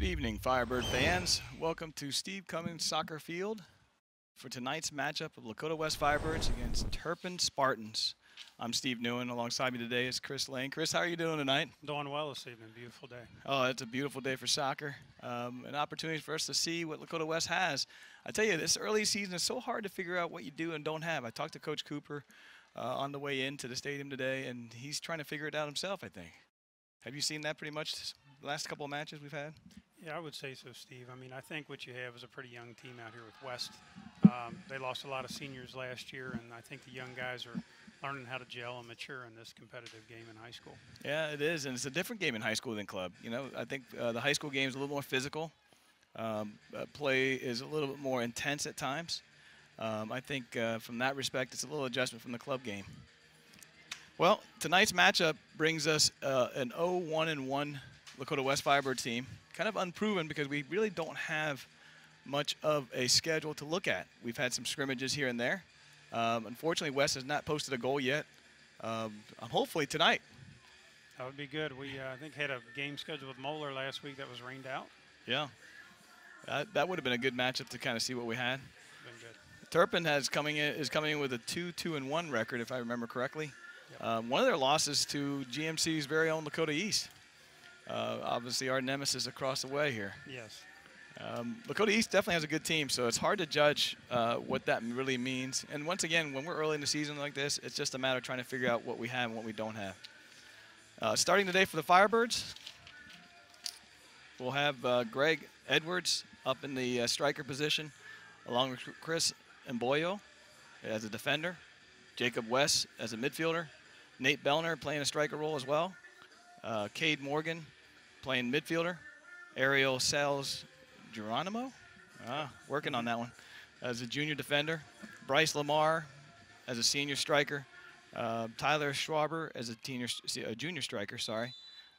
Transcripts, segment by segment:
Good evening, Firebird fans. Welcome to Steve Cummings Soccer Field for tonight's matchup of Lakota West Firebirds against Turpin Spartans. I'm Steve Newen. Alongside me today is Chris Lane. Chris, how are you doing tonight? Doing well this evening. Beautiful day. Oh, it's a beautiful day for soccer. An opportunity for us to see what Lakota West has. I tell you, this early season is so hard to figure out what you do and don't have. I talked to Coach Cooper on the way into the stadium today, and he's trying to figure it out himself, I think. Have you seen that pretty much the last couple of matches we've had? Yeah, I would say so, Steve. I mean, I think what you have is a pretty young team out here with West. They lost a lot of seniors last year, and I think the young guys are learning how to gel and mature in this competitive game in high school. Yeah, it is, and it's a different game in high school than club. You know, I think the high school game is a little more physical. Play is a little bit more intense at times. I think from that respect, it's a little adjustment from the club game. Well, tonight's matchup brings us an 0-1-1 Lakota West Firebird team. Kind of unproven because we really don't have much of a schedule to look at. We've had some scrimmages here and there. Unfortunately, West has not posted a goal yet. Hopefully tonight. That would be good. We, I think, had a game scheduled with Moeller last week that was rained out. Yeah. That would have been a good matchup to kind of see what we had. Been good. Turpin is coming in with a 2-2-1 record, if I remember correctly. Yep. One of their losses to GMC's very own Lakota East. Obviously, our nemesis across the way here. Yes. Lakota East definitely has a good team, so it's hard to judge what that really means. And once again, when we're early in the season like this, it's just a matter of trying to figure out what we have and what we don't have. Starting today for the Firebirds, we'll have Greg Edwards up in the striker position, along with Chris Mboyo as a defender, Jacob West as a midfielder, Nate Bellner playing a striker role as well, Cade Morgan playing midfielder, Ariel Sales Geronimo, working on that one, as a junior defender, Bryce Lamar as a senior striker, Tyler Schwaber as a junior striker,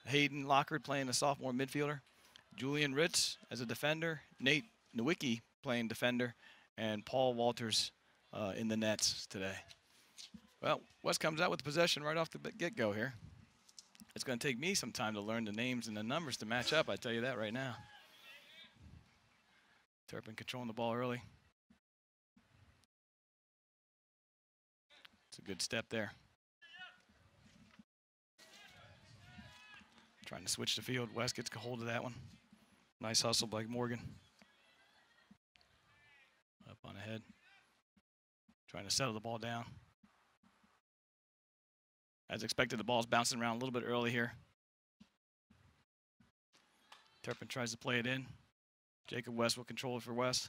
Hayden Lockard playing a sophomore midfielder, Julian Ritz as a defender, Nate Nowicki playing defender, and Paul Walters in the nets today. Well, West comes out with the possession right off the get-go here. It's going to take me some time to learn the names and the numbers to match up, I tell you that right now. Turpin controlling the ball early. It's a good step there. Trying to switch the field. West gets a hold of that one. Nice hustle by Morgan. Up on ahead. Trying to settle the ball down. As expected, the ball's bouncing around a little bit early here. Turpin tries to play it in. Jacob West will control it for West.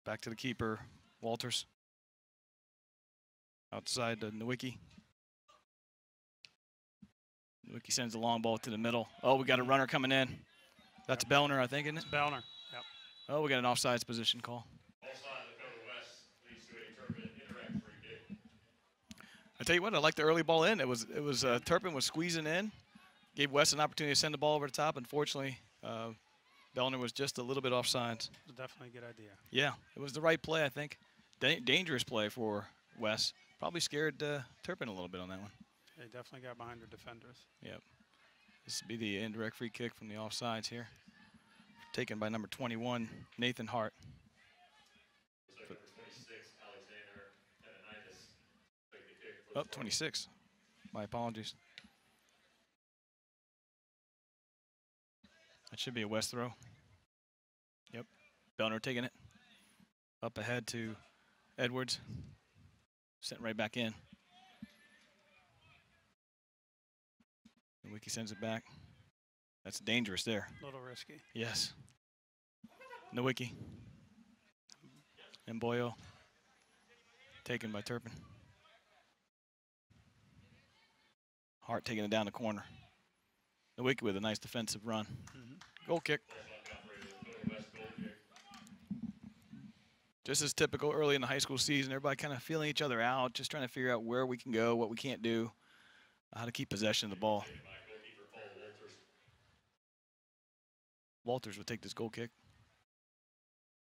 Back to the keeper, Walters. Outside to Nowicki. Nowicki sends the long ball to the middle. Oh, we got a runner coming in. That's Bellner, I think, isn't it? It's Bellner, yep. Oh, we got an offsides position call. I tell you what, I like the early ball in. It was Turpin was squeezing in, gave West an opportunity to send the ball over the top. Unfortunately, Bellner was just a little bit offsides. Definitely a good idea. Yeah, it was the right play, I think. Dangerous play for West. Probably scared Turpin a little bit on that one. They definitely got behind their defenders. Yep. This will be the indirect free kick from the offsides here. Taken by number 21, Nathan Hart. Oh, 26. My apologies. That should be a West throw. Yep. Bellner taking it. Up ahead to Edwards. Sent right back in. Nowicki sends it back. That's dangerous there. A little risky. Yes. Nowicki. And Boyo. Taken by Turpin. Hart taking it down the corner. Nowicki with a nice defensive run. Goal kick. Just as typical early in the high school season, everybody kind of feeling each other out, just trying to figure out where we can go, what we can't do, how to keep possession of the ball. Walters would take this goal kick.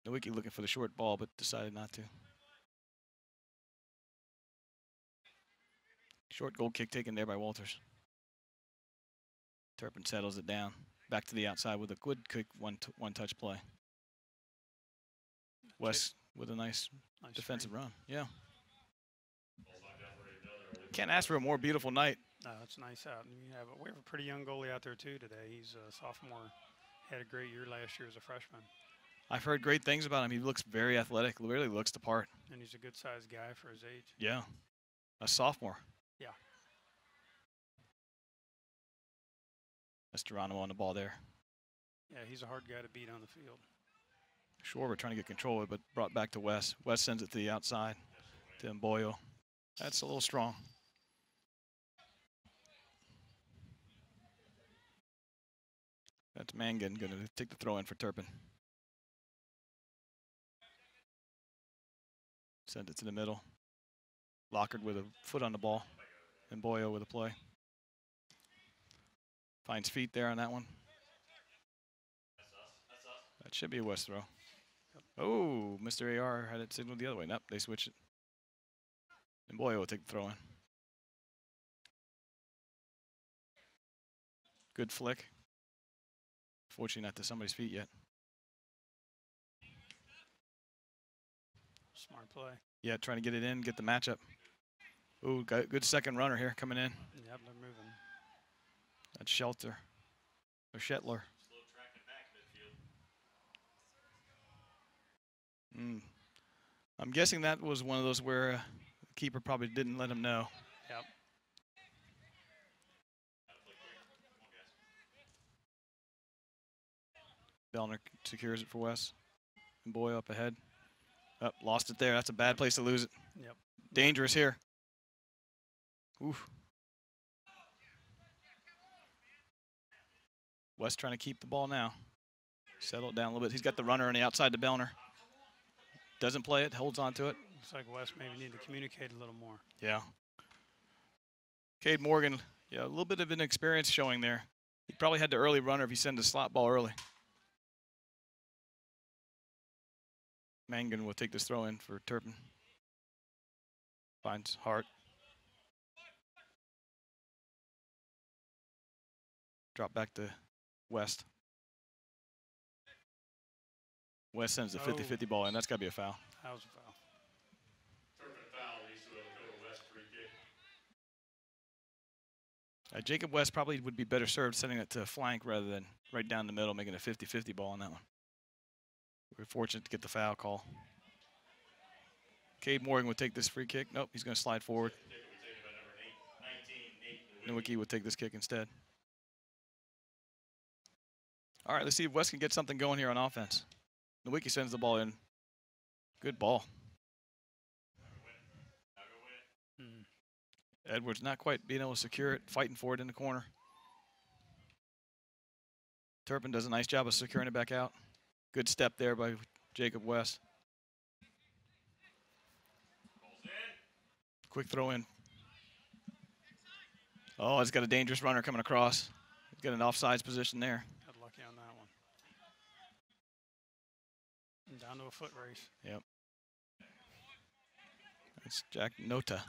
Nowicki looking for the short ball, but decided not to. Short goal kick taken there by Walters. Turpin settles it down. Back to the outside with a good quick one-touch play. West with a nice defensive screen. run. Yeah. Can't ask for a more beautiful night. No, it's nice out. And we have a pretty young goalie out there too today. He's a sophomore. Had a great year last year as a freshman. I've heard great things about him. He looks very athletic. Really looks the part. And he's a good-sized guy for his age. Yeah. A sophomore. Yeah. That's Geronimo on the ball there. Yeah, he's a hard guy to beat on the field. Sure, we're trying to get control of it, but brought back to West. West sends it to the outside to Mboyo. That's a little strong. That's Mangan going to take the throw in for Turpin. Send it to the middle. Lockhart with a foot on the ball. Mboyo with a play. Finds feet there on that one. That should be a West throw. Oh, Mr. AR had it signaled the other way. Nope, they switched it. Mboyo will take the throw in. Good flick. Fortunately not to somebody's feet yet. Smart play. Yeah, trying to get it in, get the matchup. Ooh, got a good second runner here coming in. Yep, they're moving. That's Shelter. Or Shetler. I'm guessing that was one of those where the keeper probably didn't let him know. Yep. Bellner secures it for Wes. And Boy up ahead. Up, lost it there. That's a bad place to lose it. Yep. Dangerous here. Oof. West trying to keep the ball now. Settle it down a little bit. He's got the runner on the outside to Bellner. Doesn't play it, holds on to it. Looks like West maybe need to communicate a little more. Yeah. Cade Morgan, yeah, a little bit of an experience showing there. He probably had the early runner if he sent a slot ball early. Mangan will take this throw in for Turpin. Finds Hart. Drop back to West. West sends the 50-50 ball in. That's got to be a foul. That was a foul. Turpin foul leads to a Lakota West free kick. Jacob West probably would be better served sending it to flank rather than right down the middle, making a 50-50 ball on that one. We're fortunate to get the foul call. Cade Morgan would take this free kick. Nope, he's going to slide forward. Nowicki would take this kick instead. All right, let's see if West can get something going here on offense. Nowicki sends the ball in. Good ball. Edwards not quite being able to secure it, fighting for it in the corner. Turpin does a nice job of securing it back out. Good step there by Jacob West. Quick throw in. Oh, it's got a dangerous runner coming across. He's got an offsides position there. Got lucky on that one. And down to a foot race. Yep. That's Jack Nota.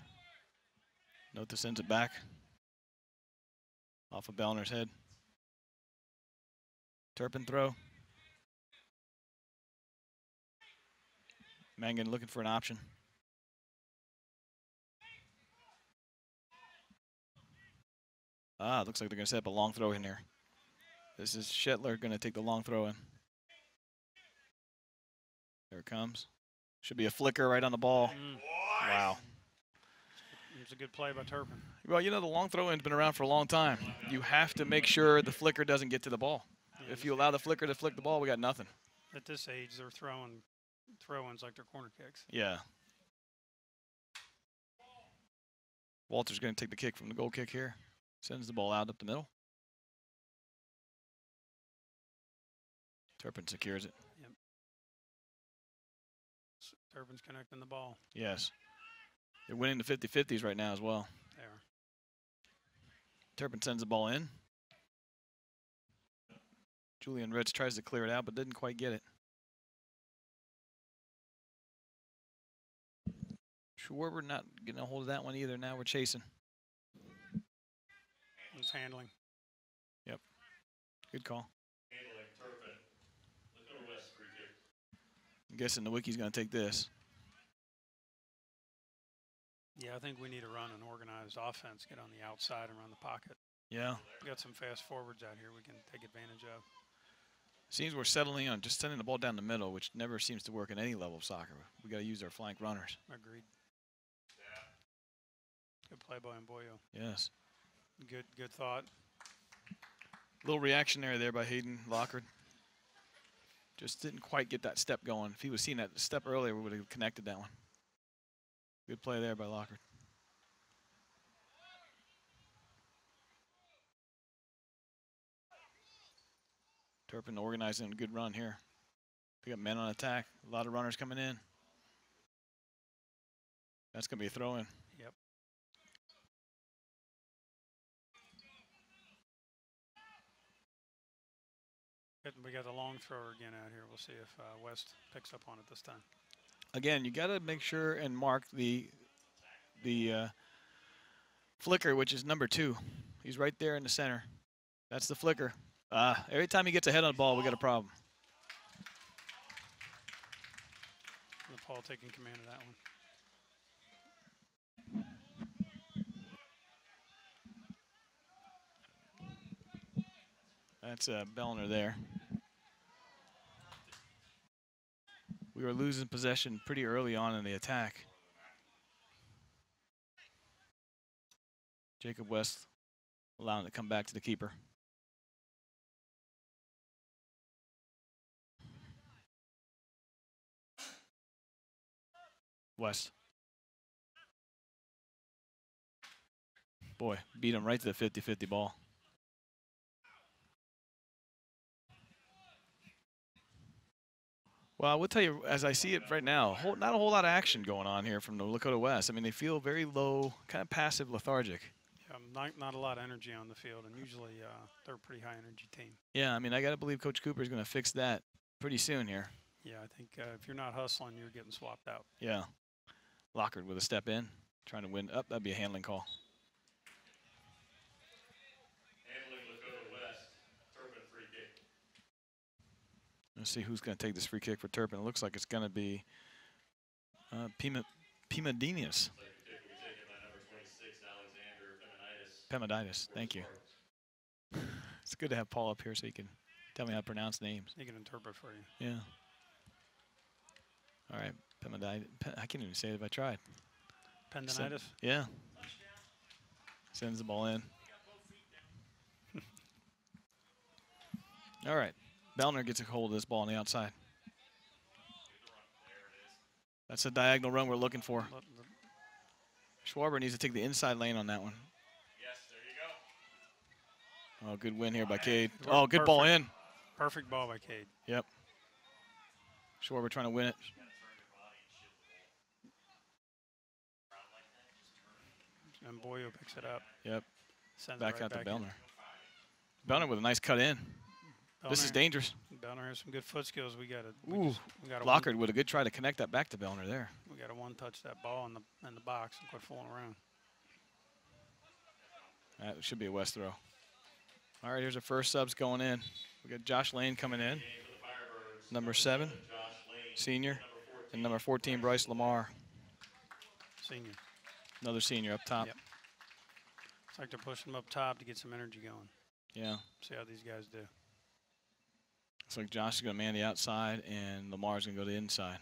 Nota sends it back. Off of Bellner's head. Turpin throw. Mangan looking for an option. Looks like they're going to set up a long throw in here. This is Shetler going to take the long throw in. There it comes. Should be a flicker right on the ball. Wow. It's a good play by Turpin. Well, you know, the long throw-in's been around for a long time. You have to make sure the flicker doesn't get to the ball. Yeah, if you allow the flicker to flick the ball, we got nothing. At this age, they're throwing throw-ins like they're corner kicks. Yeah. Walter's going to take the kick from the goal kick here. Sends the ball out up the middle. Turpin secures it. Yep. Turpin's connecting the ball. Yes. They're winning the 50-50s right now as well. They are. Turpin sends the ball in. Julian Ritz tries to clear it out, but didn't quite get it. Schwarber not getting a hold of that one either. Now we're chasing. He's handling. Yep. Good call. I'm guessing the Wiki's going to take this. Yeah, I think we need to run an organized offense, get on the outside and run the pocket. Yeah. We got some fast forwards out here we can take advantage of. Seems we're settling on just sending the ball down the middle, which never seems to work in any level of soccer. We got to use our flank runners. Agreed. Good play by Mboyo. Yes. Good thought. Little reactionary there by Hayden Lockard. Just didn't quite get that step going. If he was seeing that step earlier, we would have connected that one. Good play there by Lockard. Turpin organizing a good run here. We got men on attack. A lot of runners coming in. That's going to be a throw-in. Yep. We got the long thrower again out here. We'll see if West picks up on it this time. Again, you got to make sure and mark the flicker, which is number 2. He's right there in the center. That's the flicker. Every time he gets ahead on the ball, we got a problem. Paul taking command of that one. That's Bellner there. We were losing possession pretty early on in the attack. Jacob West allowing it to come back to the keeper. West. Boy, beat him right to the 50-50 ball. Well, I will tell you, as I see it right now, not a whole lot of action going on here from the Lakota West. I mean, they feel very low, kind of passive, lethargic. Yeah, not a lot of energy on the field, and usually they're a pretty high-energy team. Yeah, I mean, I got to believe Coach Cooper is going to fix that pretty soon here. Yeah, I think if you're not hustling, you're getting swapped out. Yeah. Lockard with a step in, trying to win. Up, that'd be a handling call. Handling Lakota West, Turpin free kick. Let's see who's going to take this free kick for Turpin. It looks like it's going to be Pimadinius. Like the kick will be taken by number 26, Alexander Pemaditis, thank you. It's good to have Paul up here so he can tell me how to pronounce names. He can interpret for you. Yeah. All right, Pemaditis. I can't even say it if I tried. Pendonitis? Yeah. Sends the ball in. All right. Bellner gets a hold of this ball on the outside. That's a diagonal run we're looking for. Schwarber needs to take the inside lane on that one. Yes, there you go. Oh, good win here by Cade. Oh, good ball in. Perfect ball by Cade. Yep. Schwarber trying to win it. And Boyo picks it up. Yep. Sends Back it right out to back Bellner. Bellner with a nice cut in. This is dangerous. Bellner has some good foot skills. We got to. Lockard with a good try to connect that back to Bellner there. We got to one-touch that ball in the box and quit fooling around. That should be a West throw. All right, here's our first subs going in. We got Josh Lane coming in, number 7, senior, and number 14, Bryce Lamar. Senior. Another senior up top. Yep. It's like they're pushing them up top to get some energy going. Yeah. See how these guys do. Looks like Josh is going to man the outside, and Lamar's going to go to the inside.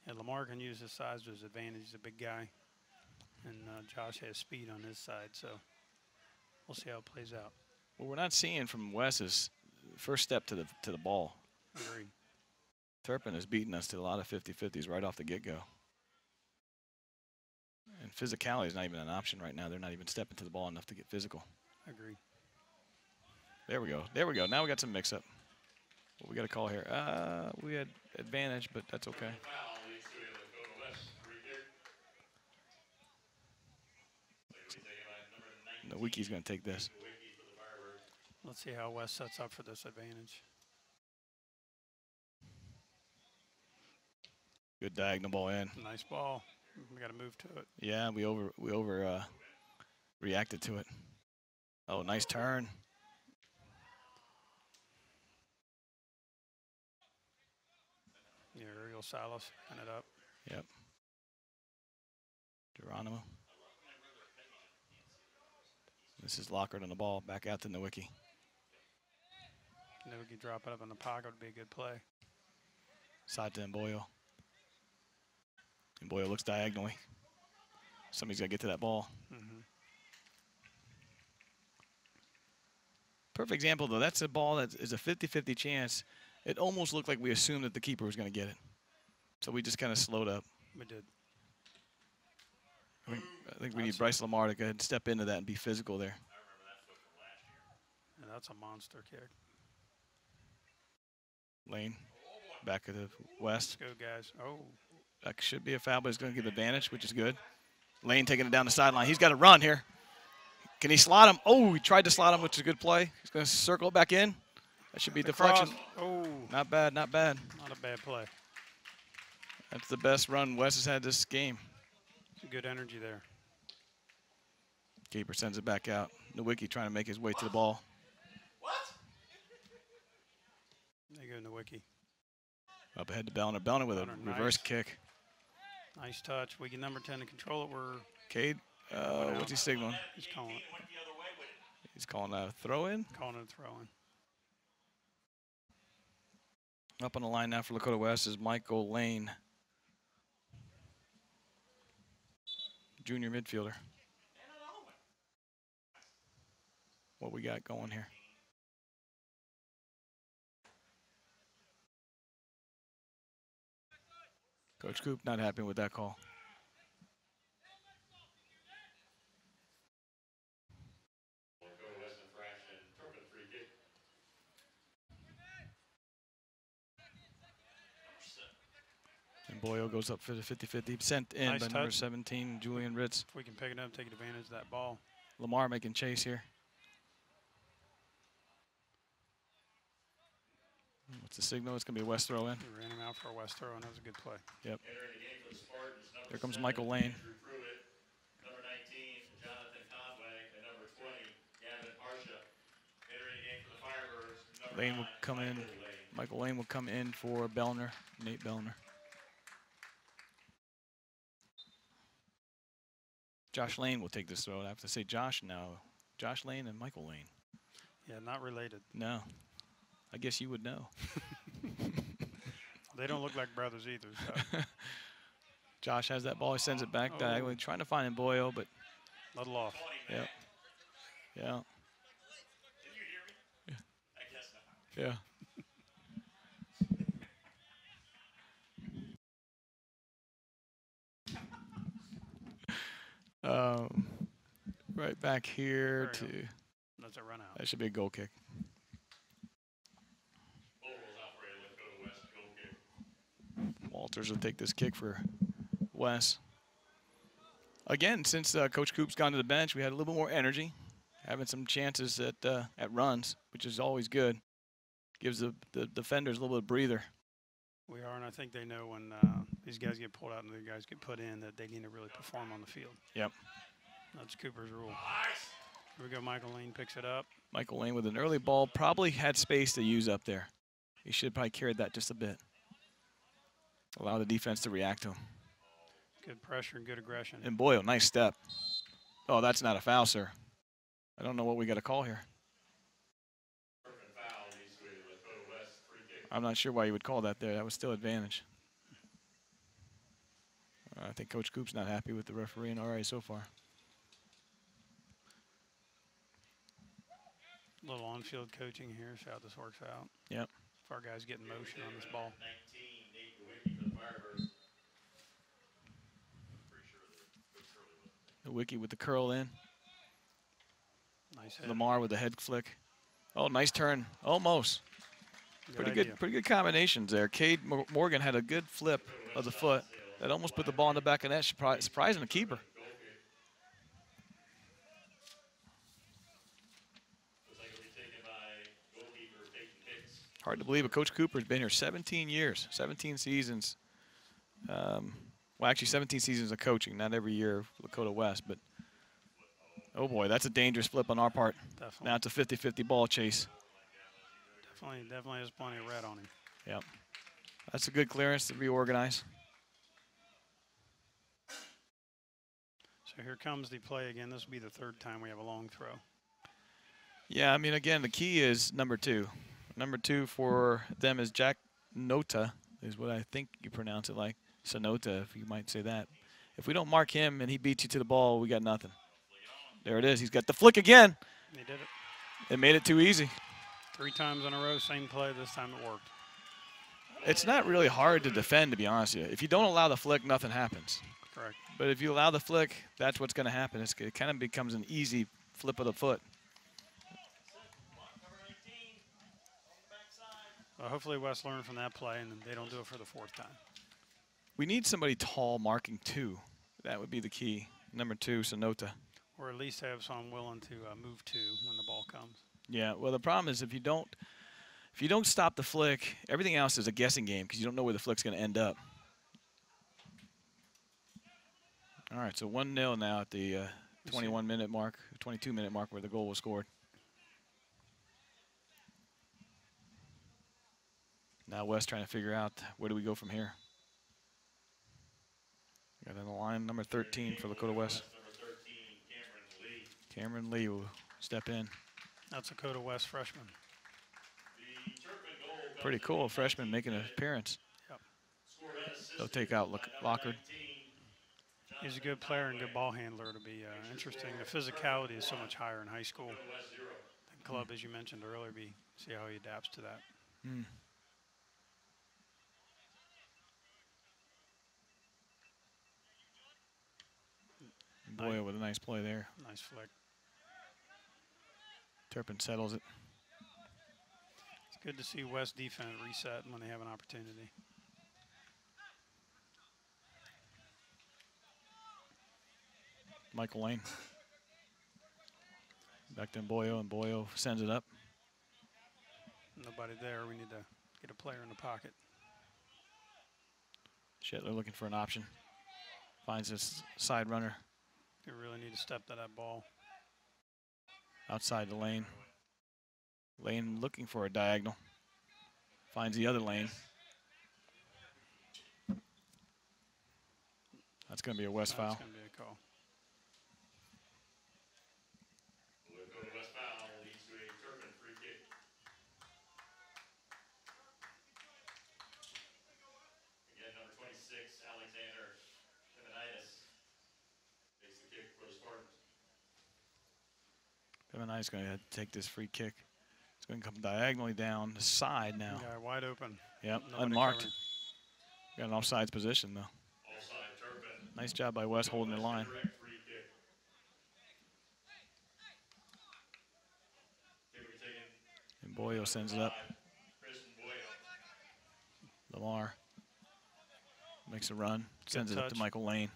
Yeah, Lamar can use his size to his advantage. He's a big guy. And Josh has speed on his side, so we'll see how it plays out. What we're not seeing from Wes is first step to the ball. Agreed. Turpin has beaten us to a lot of 50-50s right off the get-go. And physicality is not even an option right now. They're not even stepping to the ball enough to get physical. Agreed. There we go. There we go. Now we got some mix-up. What we got to call here? We had advantage, but that's okay. Foul leads to a Lakota West free kick. Like taken by number 19. The Wiki's going to take this. Wiki for the Firebirds. Let's see how West sets up for this advantage. Good diagonal ball in. Nice ball. We got to move to it. Yeah, we reacted to it. Oh, nice turn. Salas and it up. Yep. Geronimo. This is Lockhart on the ball. Back out to Nowicki. Nowicki drop it up in the pocket would be a good play. Side to Mboyo. Mboyo looks diagonally. Somebody's got to get to that ball. Perfect example, though. That's a ball that is a 50-50 chance. It almost looked like we assumed that the keeper was going to get it. So we just kind of slowed up. We did. I think we need Bryce Lamar to go ahead and step into that and be physical there. And that's a monster kick. Lane, back of the West. Let's go, guys. Oh. That should be a foul, but it's going to give advantage, which is good. Lane taking it down the sideline. He's got to run here. Can he slot him? Oh, he tried to slot him, which is a good play. He's going to circle it back in. That should be deflection. Oh. Not bad, not bad. Not a bad play. That's the best run West has had this game. Good energy there. Keeper sends it back out. Nowicki trying to make his way to the ball. There you go, Nowicki. Up ahead to Bellner. Bellner with a reverse kick. Nice touch. We get number 10 to control it. We're Cade, what's he signaling? He's calling it. He's calling a throw-in. Calling it a throw-in. Up on the line now for Lakota West is Michael Lane, junior midfielder. What we got going here? Coach Coop not happy with that call. And Boyle goes up for the 50-50. Sent in Nice by number touch. 17, Julian Ritz. If we can pick it up, take advantage of that ball. Lamar making chase here. What's the signal? It's going to be a West throw in. We ran him out for a West throw, and that was a good play. Yep. Here comes Michael Lane. Number 19, Jonathan Conway, and number 20, Gavin Harsha. Entering the game for the Firebirds, number Lane 9, will come in. Michael Lane. Michael Lane will come in for Bellner, Nate Bellner. Josh Lane will take this throw. I have to say Josh now. Josh Lane and Michael Lane. Yeah, not related. No. I guess you would know. They don't look like brothers either. So. Josh has that ball. He sends it back diagonally, trying to find Boyle, but little off. Yep. Yeah. Did you hear me? I guess not. Yeah. Right back here to. That's a run out. That should be a goal kick. Walters will take this kick for Wes. Again, since Coach Coop's gone to the bench, we had a little bit more energy, having some chances at runs, which is always good. Gives the defenders a little bit of breather. We are, and I think they know when these guys get pulled out and the guys get put in that they need to really perform on the field. Yep. That's Cooper's rule. Here we go. Michael Lane picks it up. Michael Lane with an early ball, probably had space to use up there. He should probably carried that just a bit. Allow the defense to react to him. Good pressure and good aggression. And Boyle, nice step. Oh, that's not a foul, sir. I don't know what we got to call here. I'm not sure why you would call that there. That was still advantage. I think Coach Coop's not happy with the refereeing already so far. A little on-field coaching here. See how this works out. Yep. If our guys get in motion on this ball. The Wiki with the curl in. Nice hit. Lamar with the head flick. Oh, nice turn. Almost. Pretty good combinations there. Cade Morgan had a good flip of the foot that almost put the ball in the back of net, surprising the keeper. Hard to believe, but Coach Cooper's been here 17 years, 17 seasons. Well, actually 17 seasons of coaching, not every year for Lakota West, but oh boy, that's a dangerous flip on our part. Definitely. Now it's a 50-50 ball chase. Definitely has plenty of red on him. Yep. That's a good clearance to reorganize. So here comes the play again. This will be the third time we have a long throw. Yeah, I mean, again, the key is number 2. Number 2 for them is Jack Nota, is what I think you pronounce it like. Sonota, if you might say that. If we don't mark him and he beats you to the ball, we got nothing. There it is. He's got the flick again. They did it. It made it too easy. 3 times in a row, same play. This time it worked. It's not really hard to defend, to be honest with you. If you don't allow the flick, nothing happens. Correct. But if you allow the flick, that's what's going to happen. It kind of becomes an easy flip of the foot. Well, hopefully West learned from that play and they don't do it for the 4th time. We need somebody tall marking 2. That would be the key. Number 2, Sonota. Or at least have someone willing to move to when the ball comes. Yeah, well, the problem is if you don't stop the flick, everything else is a guessing game because you don't know where the flick's going to end up. All right, so 1-0 now at the 21-minute mark, 22-minute mark where the goal was scored. Now West trying to figure out where do we go from here. Got on the line number 13 for Lakota West. Cameron Lee will step in. That's Lakota West freshman. Pretty cool, freshman making an appearance. Yep. They'll take out Lockard. He's a good player and good ball handler to be interesting. The physicality is so much higher in high school. The club, as you mentioned earlier, see how he adapts to that. Boyle with a nice play there. Nice flick. Turpin settles it. It's good to see West defense reset when they have an opportunity. Michael Lane. Back to Boyo, and Boyo sends it up. Nobody there. We need to get a player in the pocket. Shetler looking for an option. Finds his side runner. They really need to step to that ball. Outside the lane. Lane looking for a diagonal. Finds the other lane. That's going to be a West foul. That's going to be a call. West foul leads to a Turpin free kick. Again, number 26, Alexander Feminitis takes the kick for the Spartans. Feminitis going to take this free kick. It's going to come diagonally down the side now. Yeah, wide open. Yep, Nobody unmarked. covering. Got an offsides position, though. Offside, Turpin. Nice job by West holding the line. Direct free kick. Kick will be taken. And Boyo sends it up. Kristen Boyo. Lamar makes a run, sends it up to touch. Michael Lane.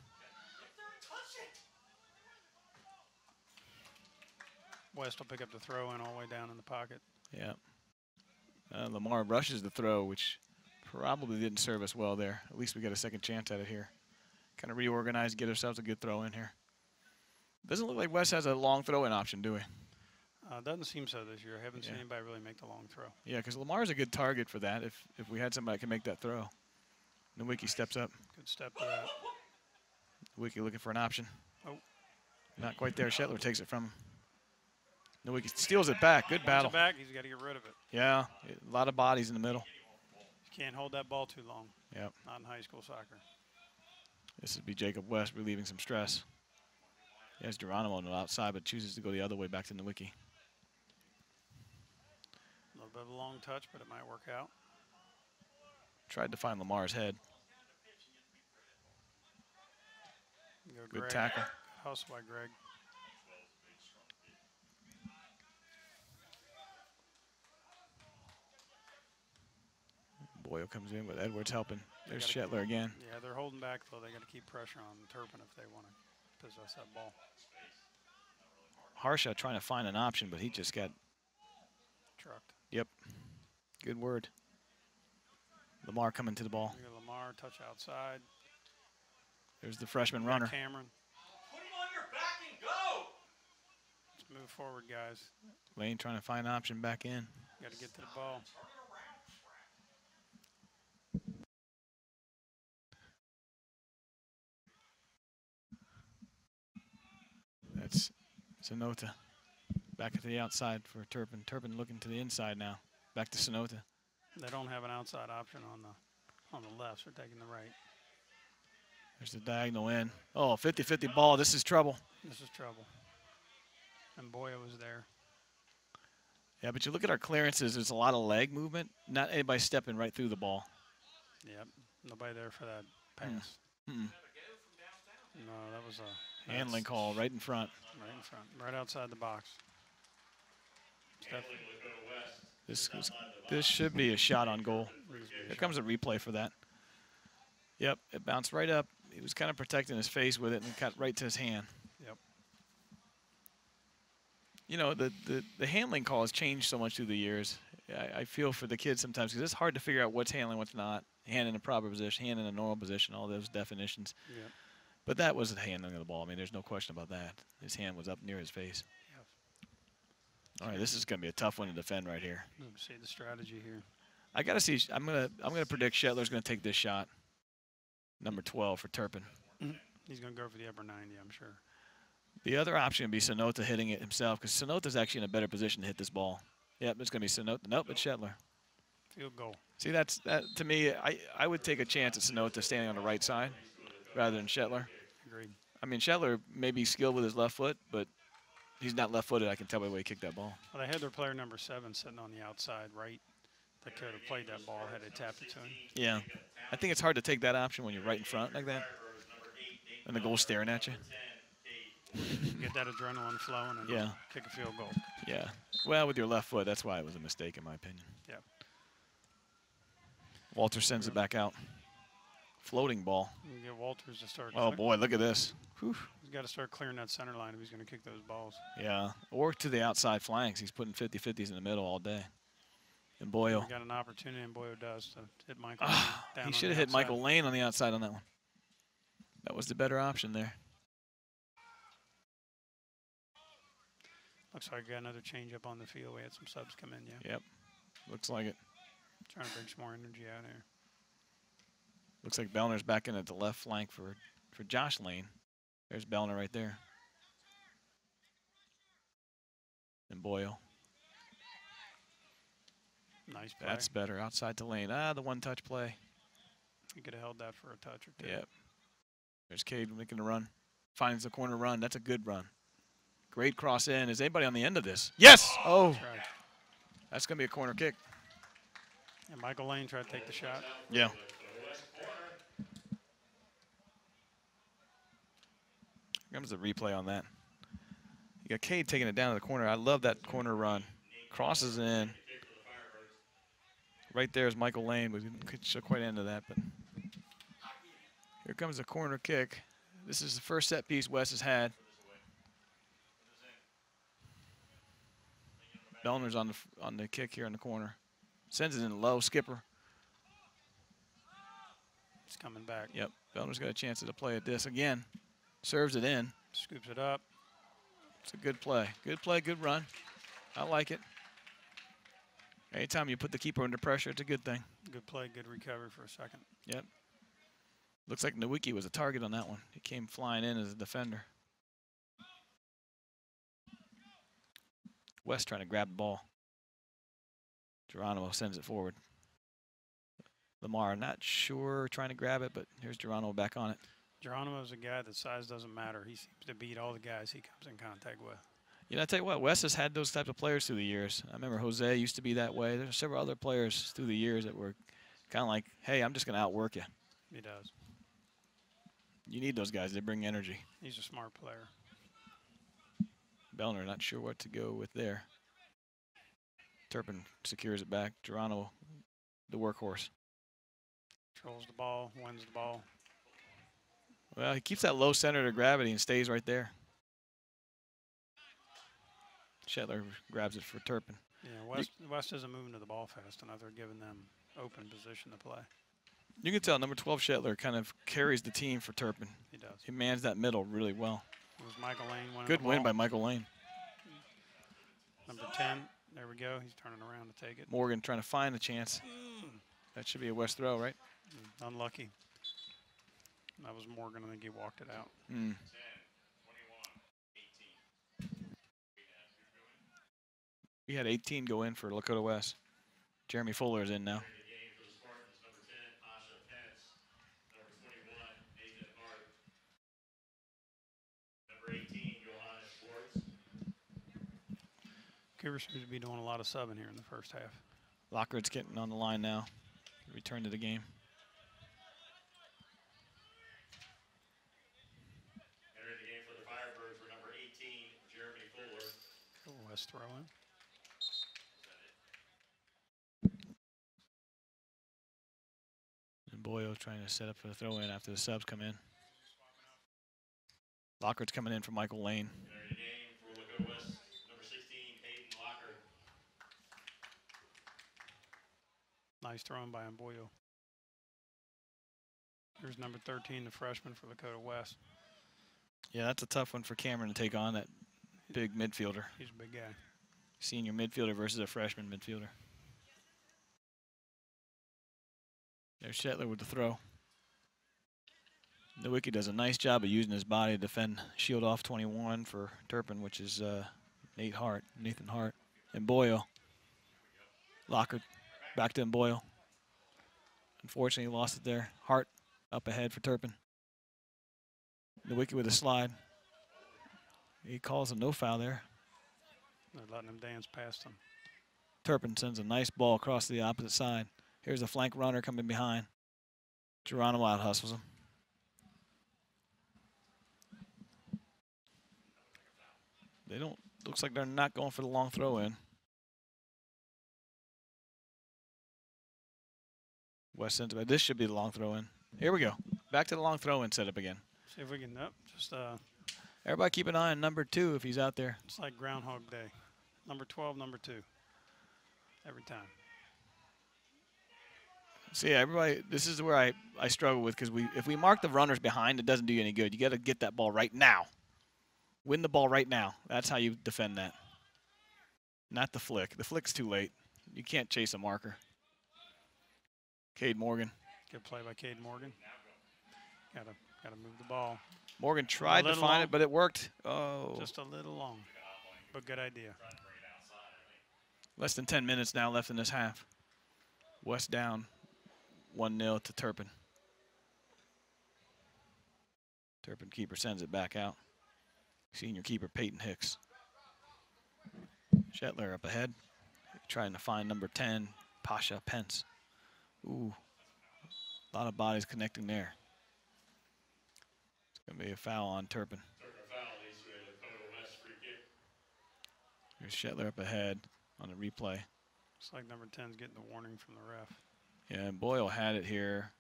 West will pick up the throw in all the way down in the pocket. Yeah. Lamar rushes the throw, which probably didn't serve us well there. At least we got a second chance at it here. Kind of reorganize, get ourselves a good throw in here. Doesn't look like West has a long throw-in option, do we? Doesn't seem so this year. I haven't seen anybody really make the long throw. Yeah, because Lamar's a good target for that if we had somebody that can make that throw. Nowicki steps up. Good step to that. Nowicki looking for an option. Oh. Not quite there. Shetler takes it from him. Nowicki steals it back. Good battle. Wants it back, he's got to get rid of it. Yeah, a lot of bodies in the middle. You can't hold that ball too long. Yep. Not in high school soccer. This would be Jacob West relieving some stress. He has Geronimo on the outside, but chooses to go the other way back to Nowicki. A little bit of a long touch, but it might work out. Tried to find Lamar's head. Go Good Greg. tackle. Hustle by Greg. Boyle comes in with Edwards helping. There's gotta Shetler again. Yeah, they're holding back, though. They got to keep pressure on Turpin if they want to possess that ball. Harsha trying to find an option, but he just got, Trucked. yep, good word. Lamar coming to the ball. Look at Lamar, touch outside. There's the freshman runner. Cameron. Put him on your back and go! Let's move forward, guys. Lane trying to find an option back in. Got to get to the ball. Sonota back at the outside for Turpin. Turpin looking to the inside now. Back to Sonota. They don't have an outside option on the left, so they're taking the right. There's the diagonal in. Oh, 50-50 ball. This is trouble. This is trouble. And Boya was there. Yeah, but you look at our clearances, there's a lot of leg movement. Not anybody stepping right through the ball. Yep. Nobody there for that pass. Mm-mm. No, that was a Handling call right in front. Right in front. Right outside the box. This should be a shot on goal. Here comes a replay for that. Yep, it bounced right up. He was kind of protecting his face with it and got right to his hand. Yep. You know, the handling call has changed so much through the years. I feel for the kids sometimes because it's hard to figure out what's handling, what's not. Hand in a proper position, hand in a normal position, all those definitions. Yep. But that was the handling of the ball. I mean, there's no question about that. His hand was up near his face. Yep. All right, this is going to be a tough one to defend right here. Let's see the strategy here. I got to see. I'm gonna predict Shetler's going to take this shot. Number 12 for Turpin. He's going to go for the upper 90, I'm sure. The other option would be Sonota hitting it himself because Sonota's actually in a better position to hit this ball. Yep, it's going to be Sonota. Nope, it's Shetler. Field goal. See, that to me, I would take a chance at Sonota standing on the right side rather than Shetler. Agreed. I mean, Shetler may be skilled with his left foot, but he's not left-footed. I can tell by the way he kicked that ball. Well, they had their player number 7 sitting on the outside right that could have played that ball had they tapped it to him. Yeah. I think it's hard to take that option when you're right in front like that and the goal's staring at you. Get that adrenaline flowing and Yeah. kick a field goal. Yeah. Well, with your left foot, that's why it was a mistake in my opinion. Yeah. Walter sends it back out. Floating ball. You can get Walters to start. Oh, boy, look at this. Whew. He's got to start clearing that center line if he's going to kick those balls. Yeah. Or to the outside flanks. He's putting 50-50s in the middle all day. And Boyle. He got an opportunity, and Boyle does, to hit Michael down. He should have hit Michael Lane on the outside on that one. That was the better option there. Looks like we got another change up on the field. We had some subs come in, yeah. Yep. Looks like it. Trying to bring some more energy out here. Looks like Bellner's back in at the left flank for Josh Lane. There's Bellner right there. And Boyle. Nice play. That's better. Outside to Lane. The one-touch play. He could have held that for a touch or two. Yep. There's Cade making a run. Finds the corner run. That's a good run. Great cross in. Is anybody on the end of this? Yes! Oh! That's right. That's going to be a corner kick. And Michael Lane tried to take the shot. Yeah. Here comes the replay on that. You got Cade taking it down to the corner. I love that corner run. Crosses in. Right there is Michael Lane. We didn't show quite into that, but here comes a corner kick. This is the first set piece Wes has had. Bellner's on the kick here in the corner. Sends it in low. Skipper. It's coming back. Yep. Bellner's got a chance to play at this again. Serves it in. Scoops it up. It's a good play. Good play, good run. I like it. Anytime you put the keeper under pressure, it's a good thing. Good play, good recovery for a second. Yep. Looks like Nowicki was a target on that one. He came flying in as a defender. West trying to grab the ball. Geronimo sends it forward. Lamar not sure trying to grab it, but here's Geronimo back on it. Geronimo's a guy that size doesn't matter. He seems to beat all the guys he comes in contact with. You know, I tell you what, Wes has had those types of players through the years. I remember Jose used to be that way. There's several other players through the years that were kind of like, hey, I'm just going to outwork you. He does. You need those guys. They bring energy. He's a smart player. Bellner not sure what to go with there. Turpin secures it back. Geronimo, the workhorse. Controls the ball, wins the ball. Well, he keeps that low center of gravity and stays right there. Shetler grabs it for Turpin. Yeah, West isn't moving to the ball fast enough. They're giving them open position to play. You can tell number 12 Shetler kind of carries the team for Turpin. He does. He mans that middle really well. It was Michael Lane winning Good the win ball. by Michael Lane. Number 10, there we go. He's turning around to take it. Morgan trying to find a chance. That should be a West throw, right? Unlucky. That was Morgan. I think he walked it out. We had 18 go in for Lakota West. Jeremy Fuller is in now. Entering the game for the Spartans, number 10, Pasha Pence. Number 21, Nathan Hart. Number 18, Johannes Schwartz. Cooper seems to be doing a lot of subbing here in the first half. Lockridge's getting on the line now. Return to the game. Entering the game for the Firebirds were number 18, Jeremy Fuller. West throwing. And Boyle trying to set up for the throw-in after the subs come in. Lockridge's coming in for Michael Lane. Entering the game for Lakota West, number 16, Hayden Locker. Nice throwing by Boyle. Here's number 13, the freshman for Lakota West. Yeah, that's a tough one for Cameron to take on, that big midfielder. He's a big guy. Senior midfielder versus a freshman midfielder. There's Shetler with the throw. Nowicki does a nice job of using his body to defend shield off 21 for Turpin, which is Nathan Hart. And Boyle. Lockard back to Boyle. Unfortunately, he lost it there. Hart up ahead for Turpin. Nowicki with a slide. He calls a no foul there. They're letting him dance past him. Turpin sends a nice ball across to the opposite side. Here's a flank runner coming behind. Geronimo out hustles him. They don't, looks like they're not going for the long throw in. West sends it. This should be the long throw in. Here we go. Back to the long throw in setup again. See if we can, just Everybody keep an eye on number 2 if he's out there. it's like Groundhog Day. Number 12, number 2. Every time. See, everybody, this is where I struggle with, because if we mark the runners behind, it doesn't do you any good. You got to get that ball right now. Win the ball right now. That's how you defend that. Not the flick. The flick's too late. You can't chase a marker. Cade Morgan. Good play by Cade Morgan. Gotta move the ball. Morgan tried to find it, but it worked. Oh. Just a little long, but good idea. Less than 10 minutes now left in this half. West down 1-0 to Turpin. Turpin keeper sends it back out. Senior keeper Peyton Hicks. Shetler up ahead, trying to find number 10, Pasha Pence. Ooh, a lot of bodies connecting there. It's going to be a foul on Turpin. Turpin foul leads to a Lakota West free kick. Here's Shetler up ahead on the replay. Looks like number 10's getting the warning from the ref. Yeah, and Boyle had it here.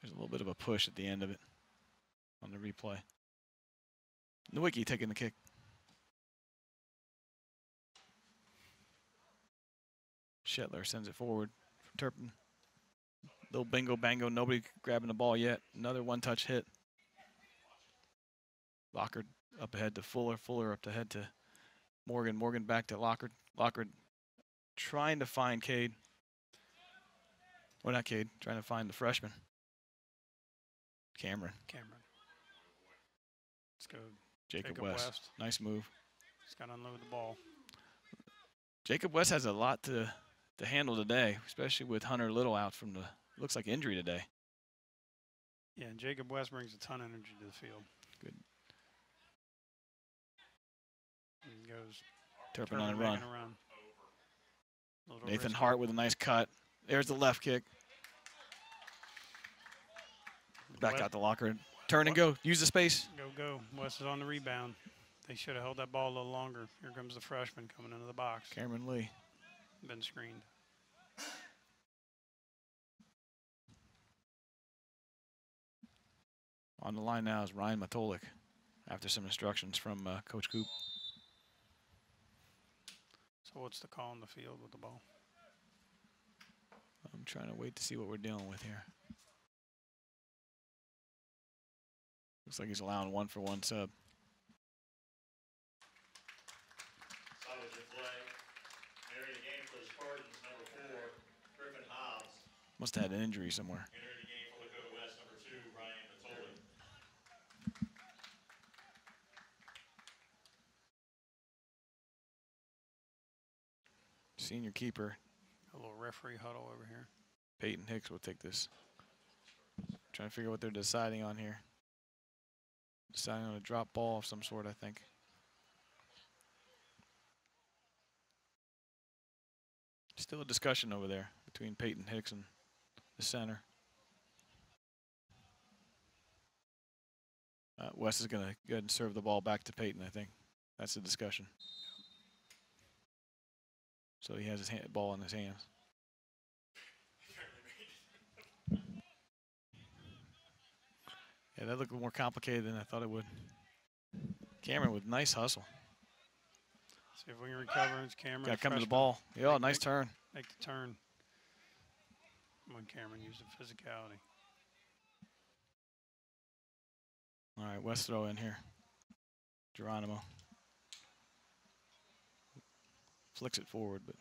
There's a little bit of a push at the end of it on the replay. Nowicki taking the kick. Shetler sends it forward from Turpin. Little bingo bango, nobody grabbing the ball yet. Another one-touch hit. Lockard up ahead to Fuller. Fuller up ahead to Morgan. Morgan back to Lockard. Lockard trying to find Cade. Well, not Cade, trying to find the freshman. Cameron. Let's go. Jacob West. Nice move. Just got to unload the ball. Jacob West has a lot to handle today, especially with Hunter Little out from the, looks like, injury today. Yeah, and Jacob West brings a ton of energy to the field. Good. And goes Turpin on a run. Little Nathan risky. Hart with a nice cut. There's the left kick. Back out the locker. Turn and go. Use the space. Go. West is on the rebound. They should have held that ball a little longer. Here comes the freshman coming into the box. Cameron Lee. Been screened. On the line now is Ryan Matolik after some instructions from Coach Coop. So what's the call on the field with the ball? I'm trying to wait to see what we're dealing with here. Looks like he's allowing 1-for-1 sub. Salvage play. Entering the game for the Spartans, number 4, Griffin Hobbs. Must have had an injury somewhere. Entering the game for Lakota West, number 2, Ryan Matoli. Senior keeper. A little referee huddle over here. Peyton Hicks will take this. Trying to figure out what they're deciding on here. Deciding on a drop ball of some sort, I think. Still a discussion over there between Peyton Hicks and the center. Wes is going to go ahead and serve the ball back to Peyton, I think. That's the discussion. So he has his ball in his hands. Yeah, that looked more complicated than I thought it would. Cameron with nice hustle. See if we can recover. It's Cameron. Got to come to the ball. Yeah, nice turn. Make the turn. When Cameron used the physicality. All right, West throw in here. Geronimo. Flicks it forward, but.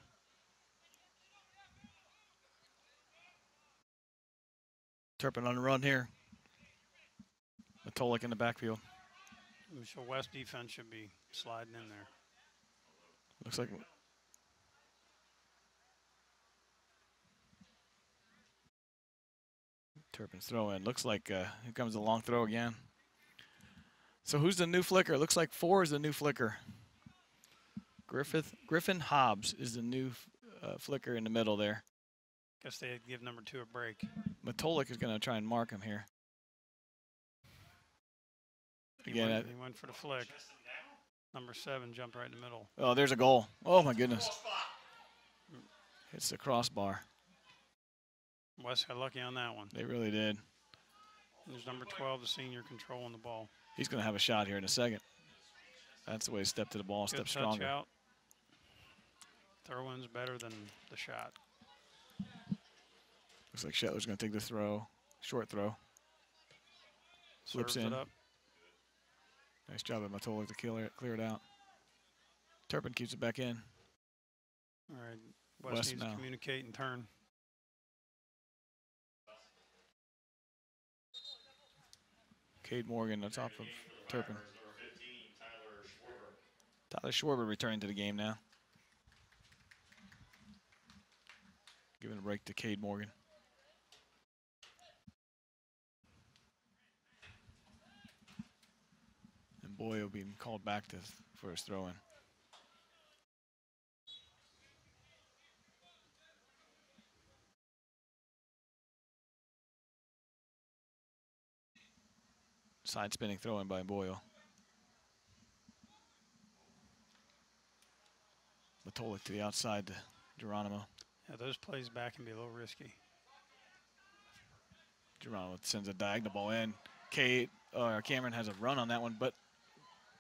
Turpin on the run here. Matolik in the backfield. So West defense should be sliding in there. Looks like Turpin's throw in. Looks like here comes the long throw again. So who's the new flicker? Looks like 4 is the new flicker. Griffin Hobbs is the new flicker in the middle there. Guess they'd give number 2 a break. Matolik is going to try and mark him here. Again, he went for the flick. Number 7 jumped right in the middle. Oh, there's a goal. Oh, my goodness. It's the crossbar. West got lucky on that one. They really did. There's number 12, the senior, controlling the ball. He's going to have a shot here in a second. That's the way to step to the ball, Good step stronger. Out. Throw-in's better than the shot. Looks like Shetler's going to take the throw. Short throw. Slips in. It up. Nice job at Matolik to clear it out. Turpin keeps it back in. All right. West needs to communicate and turn. Cade Morgan on top of Turpin. Tyler Schwarber returning to the game now. Giving a break to Cade Morgan. And Boyle being called back for his throw-in. Side spinning throw-in by Boyle. Matolik to the outside to Geronimo. Yeah, those plays back can be a little risky. Geronimo sends a diagonal ball in. Cameron has a run on that one, but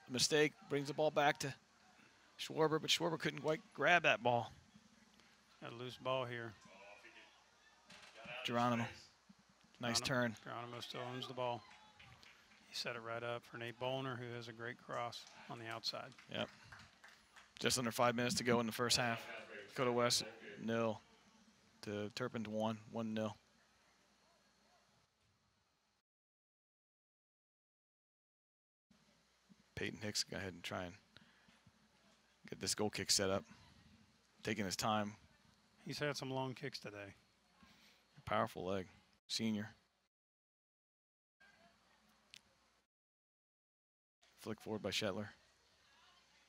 a mistake brings the ball back to Schwarber, but Schwarber couldn't quite grab that ball. Got a loose ball here. Geronimo. Nice turn. Geronimo still owns the ball. He set it right up for Nate Bollner, who has a great cross on the outside. Yep. Just under 5 minutes to go in the first half. Dakota West 0 to Turpin 1-0. Peyton Hicks go ahead and try and get this goal kick set up. Taking his time. He's had some long kicks today. Powerful leg. Senior. Flick forward by Shetler.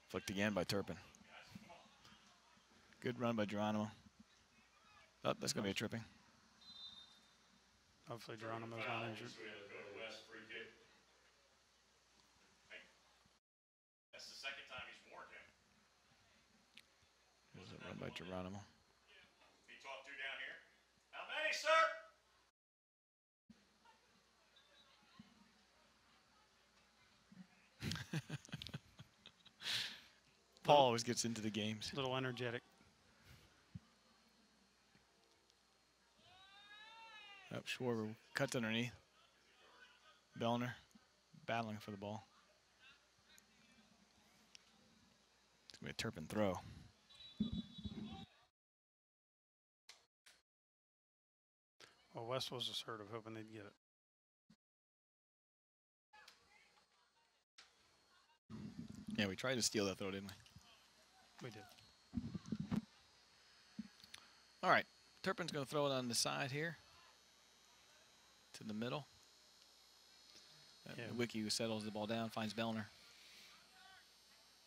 Flicked again by Turpin. Good run by Geronimo. Oh, that's going to be a tripping. Hopefully Geronimo's not injured. That's the second time he's warned him. There's a run by Geronimo. He talked to down here. How many, sir? Paul always gets into the games. A little energetic. Up Schwarber cuts underneath. Bellner battling for the ball. It's going to be a Turpin throw. Well, West was assertive, hoping they'd get it. Yeah, we tried to steal that throw, didn't we? We did. All right, Turpin's going to throw it on the side here to the middle. Yeah. Wiki settles the ball down, finds Bellner.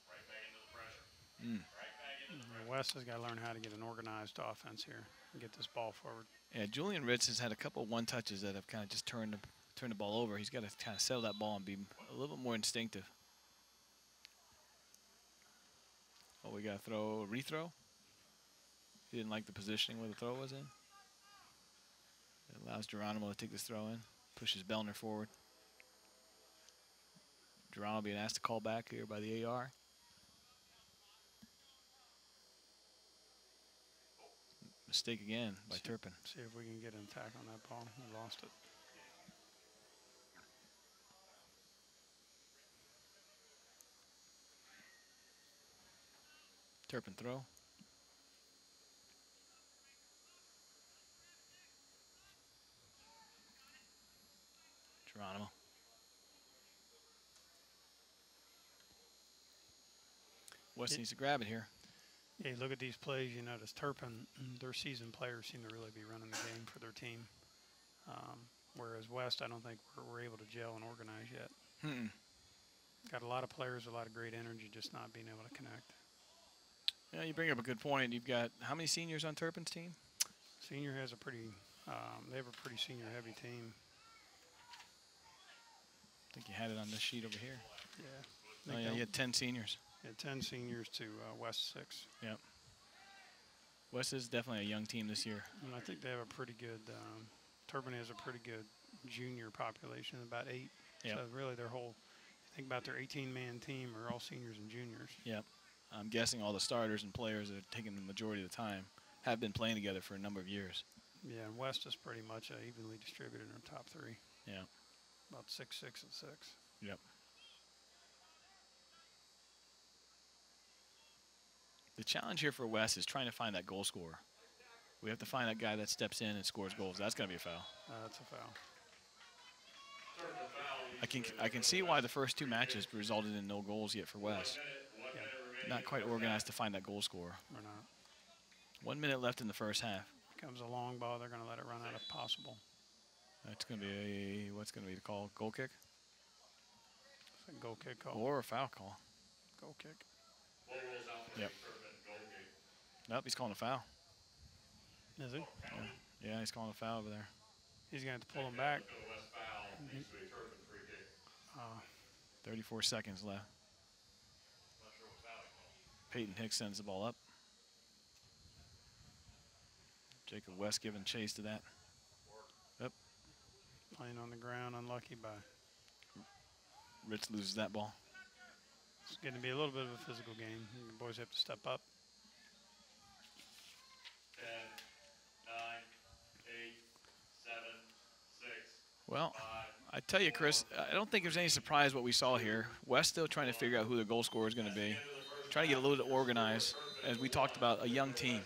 Right back into the pressure. Right back into the pressure. West has got to learn how to get an organized offense here and get this ball forward. Yeah, Julian Ritz has had a couple of one-touches that have kind of just turned the ball over. He's got to kind of settle that ball and be a little bit more instinctive. Oh, we got to throw a rethrow. He didn't like the positioning where the throw was in. It allows Geronimo to take this throw in, pushes Bellner forward. Geronimo being asked to call back here by the AR. Mistake again by Turpin. See if we can get an attack on that ball. We lost it. Turpin throw. Geronimo. West needs to grab it here. Yeah, you look at these plays, you notice Turpin, their seasoned players seem to really be running the game for their team. Whereas West, I don't think we're able to gel and organize yet. Got a lot of players, a lot of great energy, just not being able to connect. Yeah, you bring up a good point. You've got how many seniors on Turpin's team? Senior has a pretty, they have a pretty senior-heavy team. I think you had it on this sheet over here. Yeah. Oh, yeah, you had 10 seniors. Yeah, 10 seniors to West 6. Yep. West is definitely a young team this year. And I think they have a pretty good, Turpin has a pretty good junior population, about 8. Yep. So really their whole, think about their 18-man team are all seniors and juniors. Yep. I'm guessing all the starters and players that are taking the majority of the time have been playing together for a number of years. Yeah, and West is pretty much evenly distributed in their top 3. Yeah. About 6, 6, and 6. Yep. The challenge here for West is trying to find that goal scorer. We have to find that guy that steps in and scores goals. That's going to be a foul. That's a foul. I can see why the first 2 matches resulted in no goals yet for West. Yeah. Not quite organized to find that goal scorer. Or not. 1 minute left in the first half. Comes a long ball, they're going to let it run out if possible. That's going to be what's going to be the call? Goal kick? It's a goal kick call. Or a foul call. Goal kick. Yep. Nope, he's calling a foul. Is he? Yeah, he's calling a foul over there. He's going to have to pull him back. 34 seconds left. Peyton Hicks sends the ball up. Jacob West giving chase to that. Yep. Playing on the ground, unlucky by. Ritz loses that ball. It's going to be a little bit of a physical game. The boys have to step up. 10, 9, 8, 7, 6. Well, I tell you, Chris, I don't think there's any surprise what we saw here. West still trying to figure out who the goal scorer is going to be. Trying to get a little bit organized, as we talked about, a young team.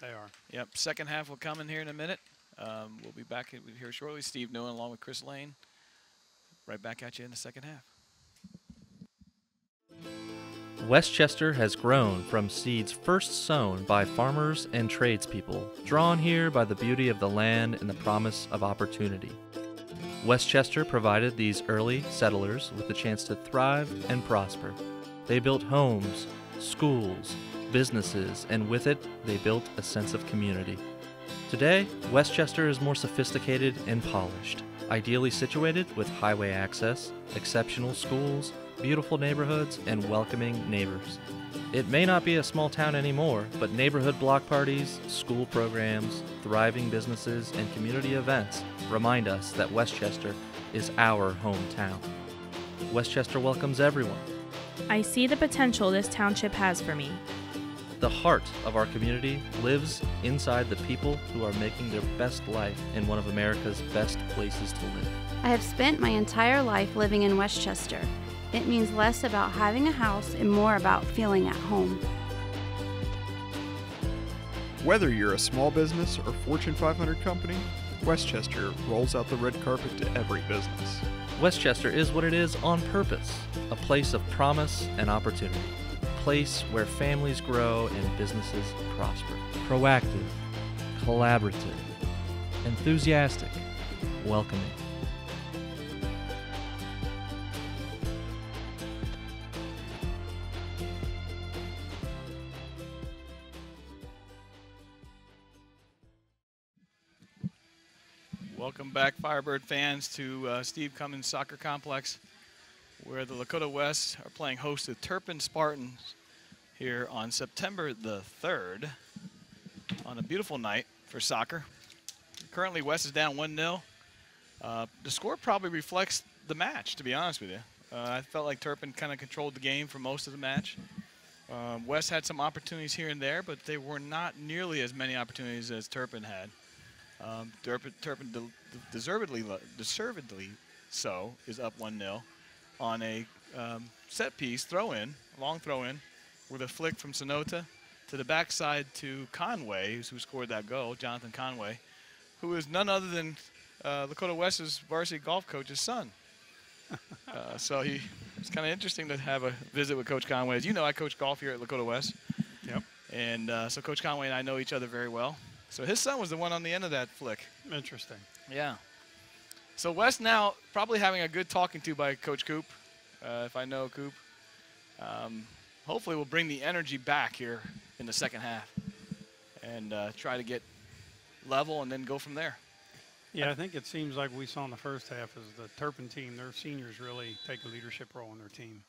They are. Yep, second half will come in here in a minute. We'll be back here shortly. Steve Newman along with Chris Lane. Right back at you in the second half. Westchester has grown from seeds first sown by farmers and tradespeople, drawn here by the beauty of the land and the promise of opportunity. Westchester provided these early settlers with the chance to thrive and prosper. They built homes, schools, businesses, and with it, they built a sense of community. Today, Westchester is more sophisticated and polished, ideally situated with highway access, exceptional schools, beautiful neighborhoods, and welcoming neighbors. It may not be a small town anymore, but neighborhood block parties, school programs, thriving businesses, and community events remind us that Westchester is our hometown. Westchester welcomes everyone. I see the potential this township has for me. The heart of our community lives inside the people who are making their best life in one of America's best places to live. I have spent my entire life living in Westchester. It means less about having a house and more about feeling at home. Whether you're a small business or Fortune 500 company, Westchester rolls out the red carpet to every business. Westchester is what it is on purpose, a place of promise and opportunity, a place where families grow and businesses prosper. Proactive, collaborative, enthusiastic, welcoming. Welcome back, Firebird fans, to Steve Cummins Soccer Complex, where the Lakota West are playing host to Turpin Spartans here on September the 3rd on a beautiful night for soccer. Currently, West is down 1-0. The score probably reflects the match, to be honest with you. I felt like Turpin kind of controlled the game for most of the match. West had some opportunities here and there, but they were not nearly as many opportunities as Turpin had. Turpin deservedly so is up 1-0 on a set piece throw-in, long throw-in, with a flick from Sonota to the backside to Conway, who scored that goal, Jonathan Conway, who is none other than Lakota West's varsity golf coach's son. So it's kind of interesting to have a visit with Coach Conway. As you know, I coach golf here at Lakota West. Yep. And so Coach Conway and I know each other very well. So his son was the one on the end of that flick. Interesting. Yeah. So West now probably having a good talking to by Coach Coop, if I know Coop. Hopefully we'll bring the energy back here in the second half and try to get level and then go from there. Yeah, I think it seems like we saw in the first half is the Turpin team, their seniors really take a leadership role in their team,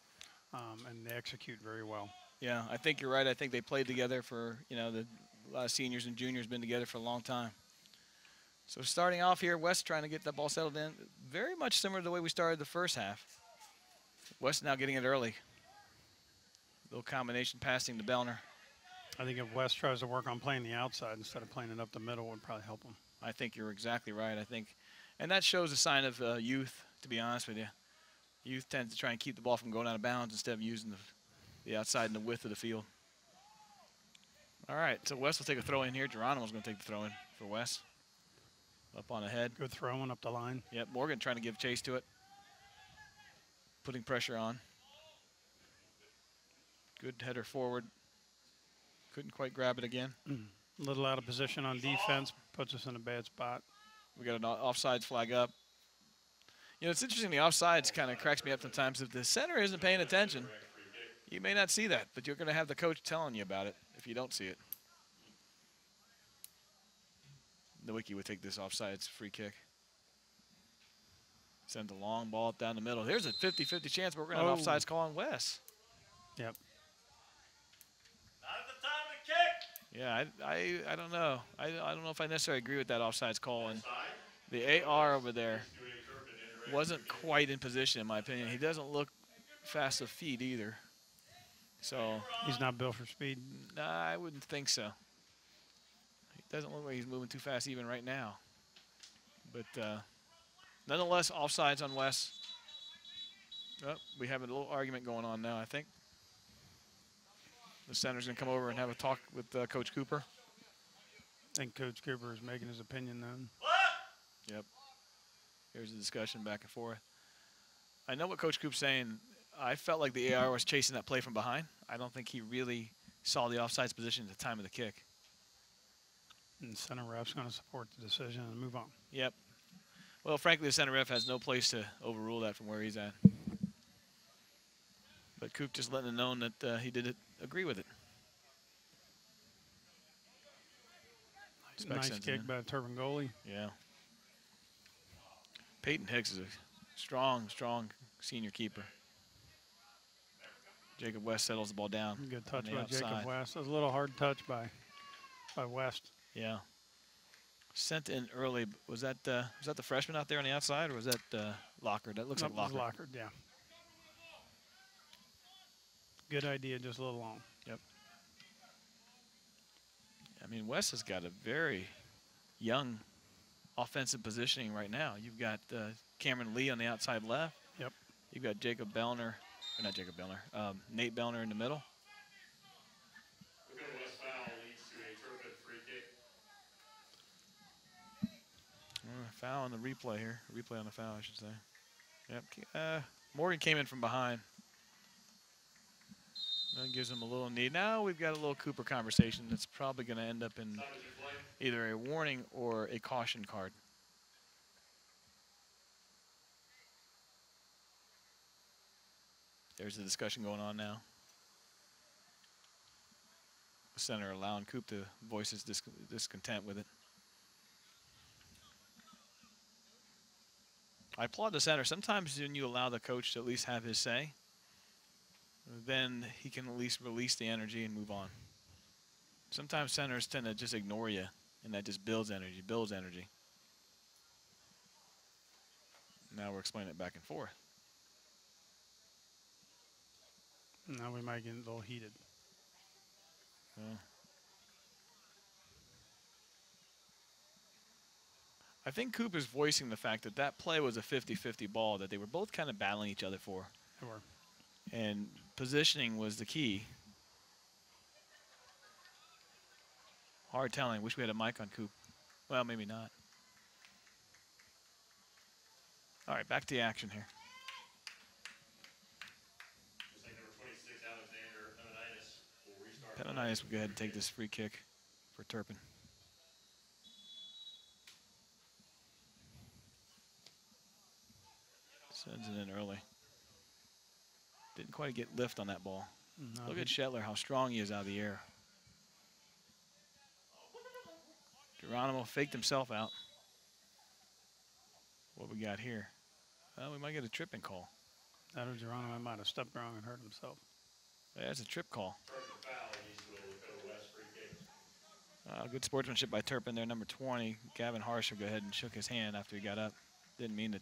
and they execute very well. Yeah, I think you're right. I think they played together for, a lot of seniors and juniors been together for a long time. So starting off here, West trying to get that ball settled in. Very much similar to the way we started the first half. West now getting it early. Little combination passing to Bellner. I think if West tries to work on playing the outside instead of playing it up the middle, it would probably help them. I think you're exactly right. And that shows a sign of youth, to be honest with you. Youth tends to try and keep the ball from going out of bounds instead of using the outside and the width of the field. All right, so West will take a throw in here. Geronimo's going to take the throw in for West. Up on ahead. Good throwing up the line. Yep, Morgan trying to give chase to it. Putting pressure on. Good header forward. Couldn't quite grab it again. A little out of position on defense, puts us in a bad spot. We got an offsides flag up. It's interesting, the offsides kind of cracks me up sometimes. If the center isn't paying attention, you may not see that, but you're going to have the coach telling you about it if you don't see it. Nowicki would take this offsides free kick. Send a long ball down the middle. There's a 50-50 chance, but we're going to have offsides call on West. Yep. Not at the time to kick. Yeah, I don't know. I don't know if I necessarily agree with that offsides call. And the AR over there wasn't quite in position, in my opinion. He doesn't look fast of feet either. So he's not built for speed. Nah, I wouldn't think so. He doesn't look like he's moving too fast even right now. But nonetheless, offsides on West. Oh, we have a little argument going on now, I think. The center's going to come over and have a talk with Coach Cooper. I think Coach Cooper is making his opinion then. Yep. Here's the discussion back and forth. I know what Coach Coop's saying. I felt like the AR was chasing that play from behind. I don't think he really saw the offsides position at the time of the kick. And the center ref's going to support the decision and move on. Yep. Well, frankly, the center ref has no place to overrule that from where he's at. But Coop just letting it known that he did agree with it. Nice kick by a Turpin goalie. Yeah. Peyton Hicks is a strong senior keeper. Jacob West settles the ball down. Good touch by Jacob West. That was a little hard touch by West. Yeah. Sent in early. Was that the freshman out there on the outside, or was that Lockard? That looks like Lockard. Lockard, yeah. Good idea, just a little long. Yep. I mean, West has got a very young offensive positioning right now. You've got Cameron Lee on the outside left. Yep. You've got Jacob Bellner, or not Jacob Bellner, Nate Bellner in the middle. Lakota West foul leads to a Turpin free kick. Foul on the replay here. Replay on the foul, I should say. Yep. Morgan came in from behind. gives him a little knee. Now we've got a little Cooper conversation that's probably going to end up in either a warning or a caution card. There's a discussion going on now. The center allowing Coop to voice his discontent with it. I applaud the center. Sometimes when you allow the coach to at least have his say, then he can at least release the energy and move on. Sometimes centers tend to just ignore you, and that just builds energy, Now we're explaining it back and forth. Now we might get a little heated. I think Coop is voicing the fact that that play was a 50-50 ball that they were both kind of battling each other for. They were. And positioning was the key. Hard telling. Wish we had a mic on Coop. Well, maybe not. All right, back to the action here. Penonitis will go ahead and take this free kick for Turpin. Sends it in early. Didn't quite get lift on that ball. No, Look at Shetler, how strong he is out of the air. Geronimo faked himself out. What we got here? Well, we might get a tripping call. That or Geronimo might have stepped wrong and hurt himself. That's a trip call. Good sportsmanship by Turpin there, number 20. Gavin Harsher go ahead and shook his hand after he got up. Didn't mean to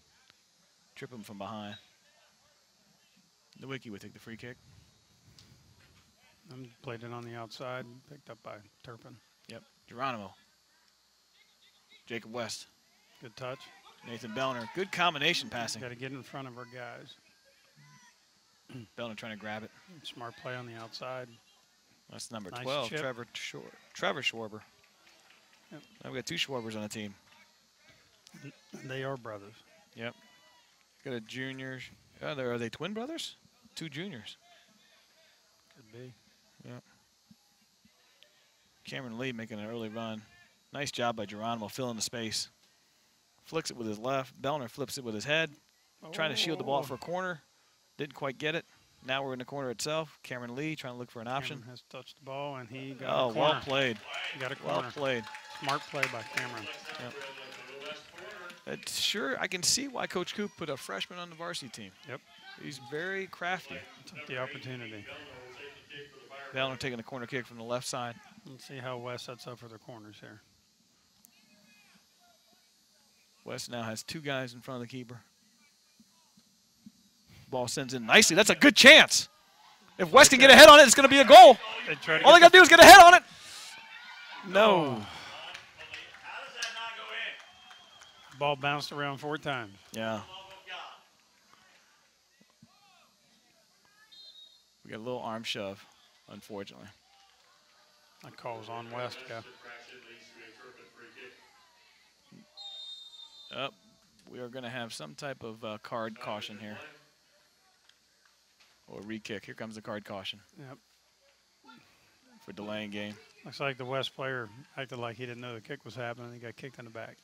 trip him from behind. Nowicki would take the free kick. Played it on the outside, picked up by Turpin. Yep, Geronimo. Jacob West. Good touch. Nathan Bellner. Good combination passing. Got to get in front of our guys. Bellner trying to grab it. Smart play on the outside. That's number Nice 12, chip. Trevor Schwarber. Yep. Now we got 2 Schwarbers on the team. They are brothers. Yep. Got a junior. Are they twin brothers? 2 juniors. Could be. Yep. Cameron Lee making an early run. Nice job by Geronimo filling the space. Flicks it with his left. Bellner flips it with his head. Trying to shield the ball for a corner. Didn't quite get it. Now we're in the corner itself. Cameron Lee trying to look for an option. Cameron has touched the ball, and he got a corner. Well played. He got a corner. Well played. Smart play by Cameron. Yep. Sure, I can see why Coach Coop put a freshman on the varsity team. Yep. He's very crafty. Took the opportunity. Bellner taking the corner kick from the left side. Let's see how West sets up for their corners here. West now has 2 guys in front of the keeper. Ball sends in nicely. That's a good chance. If West can get ahead on it, it's going to be a goal. All they got to do is get ahead on it. No. Ball bounced around 4 times. Yeah. We got a little arm shove, unfortunately. That call was on West, yeah. We are going to have some type of card caution here. Or re-kick. Here comes the card caution. Yep. For delaying game. Looks like the West player acted like he didn't know the kick was happening. He got kicked in the back.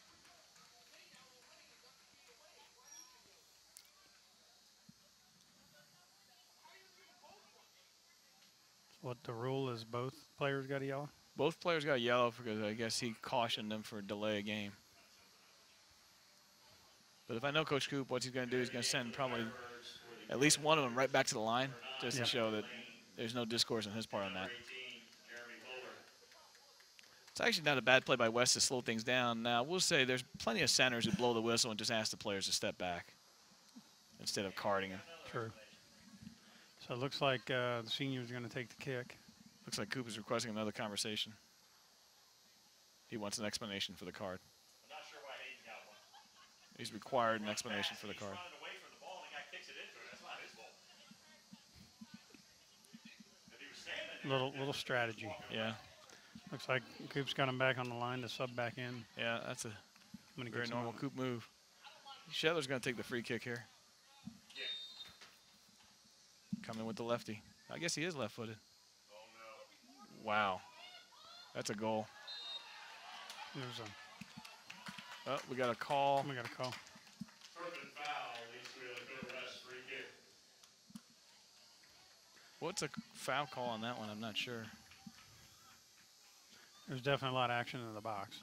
What the rule is, both players got a yellow? Both players got a yellow because I guess he cautioned them for delay a game. But if I know Coach Coop, what he's going to do, he's going to send probably at least one of them right back to the line just to show that there's no discourse on his part on that. It's actually not a bad play by West to slow things down. Now, we'll say there's plenty of centers who blow the whistle and just ask the players to step back instead of carding him. True. So it looks like the seniors are going to take the kick. Looks like Coop is requesting another conversation. He wants an explanation for the card. I'm not sure why Hayden got one. He's required an explanation for the card. He's running away from the ball and the guy kicks it into it. That's not his fault. If he was standing there, Little strategy. Yeah. Looks like Coop's got him back on the line to sub back in. Yeah, that's a very normal Coop move. Shetler's going to take the free kick here. Yeah. Coming with the lefty. I guess he is left-footed. Wow. That's a goal. There's a. Oh, we got a call. We got a call. Turpin foul leads to a Lakota West free kick. What's a foul call on that one? I'm not sure. There's definitely a lot of action in the box.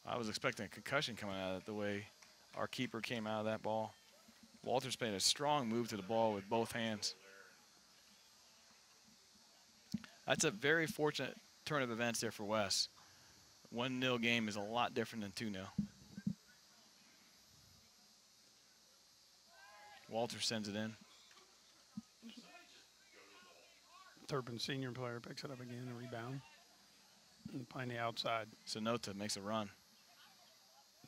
I was expecting a concussion coming out of it the way our keeper came out of that ball. Walters made a strong move to the ball with both hands. That's a very fortunate turn of events there for Wes. 1-0 game is a lot different than 2-0. Walters sends it in. Turpin senior player picks it up again, a rebound. And playing the outside. Sonota makes a run.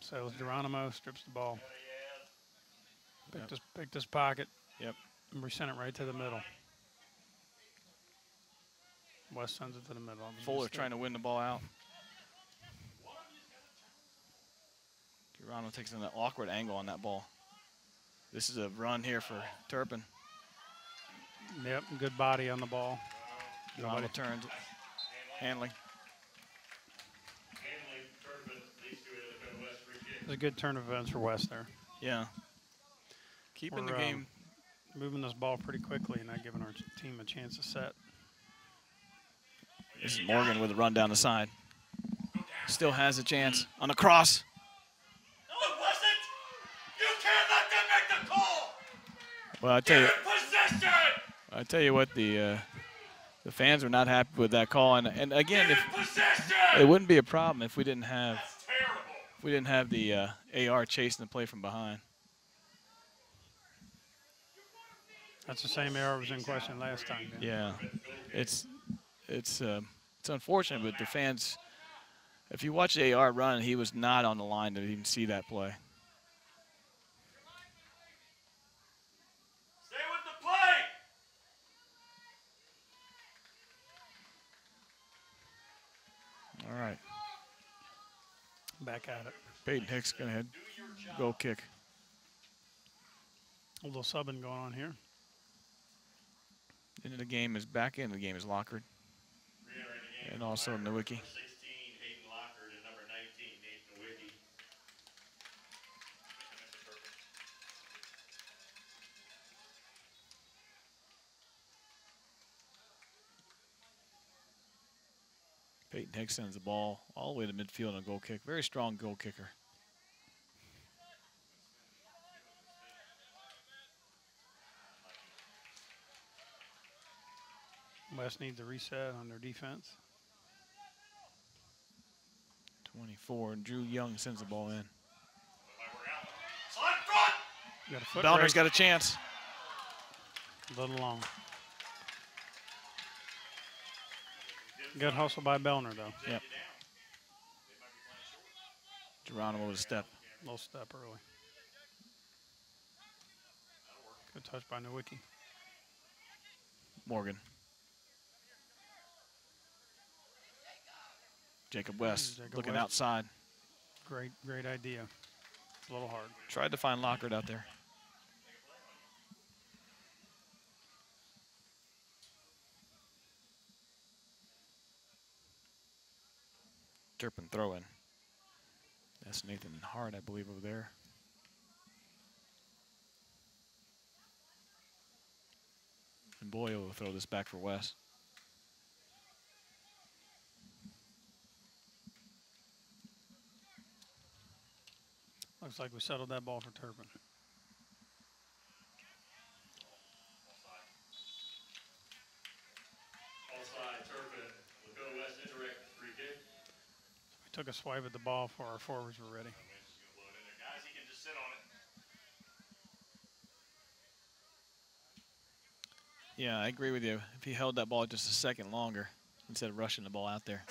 So Geronimo strips the ball. Yep. Picked his pocket. Yep. And we sent it right to the middle. West sends it to the middle. Fuller trying to win the ball out. Geronimo takes an awkward angle on that ball. This is a run here for Turpin. Yep, good body on the ball. Geronimo turns. Handling. It was a good turn of events for West there. Yeah. Keeping the game. Moving this ball pretty quickly and not giving our team a chance to set. This is Morgan with a run down the side. Still has a chance on the cross. No, it wasn't! You can't let them make the call! Well, I tell you what, the fans were not happy with that call, and again, it wouldn't be a problem if we didn't have the AR chasing the play from behind. That's the same error was in question last time. Dan. Yeah, it's unfortunate, but the fans. If you watch the AR run, he was not on the line to even see that play. Stay with the play! All right. Back at it. Peyton Hicks going ahead. Goal kick. A little subbing going on here. Into the game is back into the game is Lockard. And also Nowicki. 16, Hayden Lockard, and number 19, Nate Nowicki. Peyton Hicks sends the ball all the way to midfield on a goal kick. Very strong goal kicker. West needs a reset on their defense. 24. Drew Young sends the ball in. Slide front! Got a foot Bellner's race. got a chance. A little long. Good hustle by Bellner, though. Yep. Geronimo with a step. Little step early. Good touch by Nowicki. Morgan. Jacob West looking West. outside. Great idea. A little hard. Tried to find Lockard out there. Turpin throw in. That's Nathan Hart, I believe, over there. And Boyle will throw this back for West. Looks like we settled that ball for Turpin. Offside, Turpin. Lakota West indirect free kick. We took a swipe at the ball before our forwards were ready. Guys, he can just sit on it. Yeah, I agree with you. If he held that ball just a second longer instead of rushing the ball out there.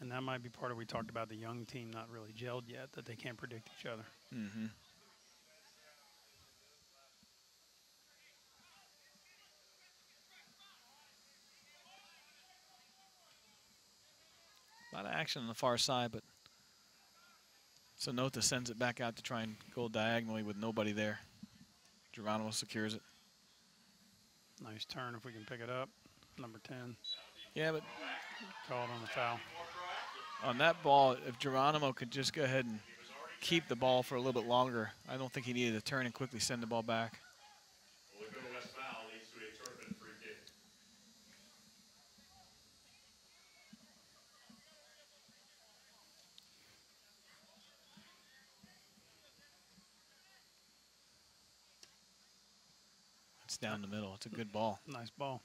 And that might be part of we talked about the young team not really gelled yet, that they can't predict each other. Mm-hmm. A lot of action on the far side, but Sonota sends it back out to try and go diagonally with nobody there. Geronimo secures it. Nice turn if we can pick it up. Number 10. Yeah, but Called on the foul. on that ball, if Geronimo could just go ahead and keep the ball for a little bit longer, I don't think he needed to turn and quickly send the ball back. Lakota West foul leads to a Turpin free kick. It's down the middle. It's a good ball. Nice ball.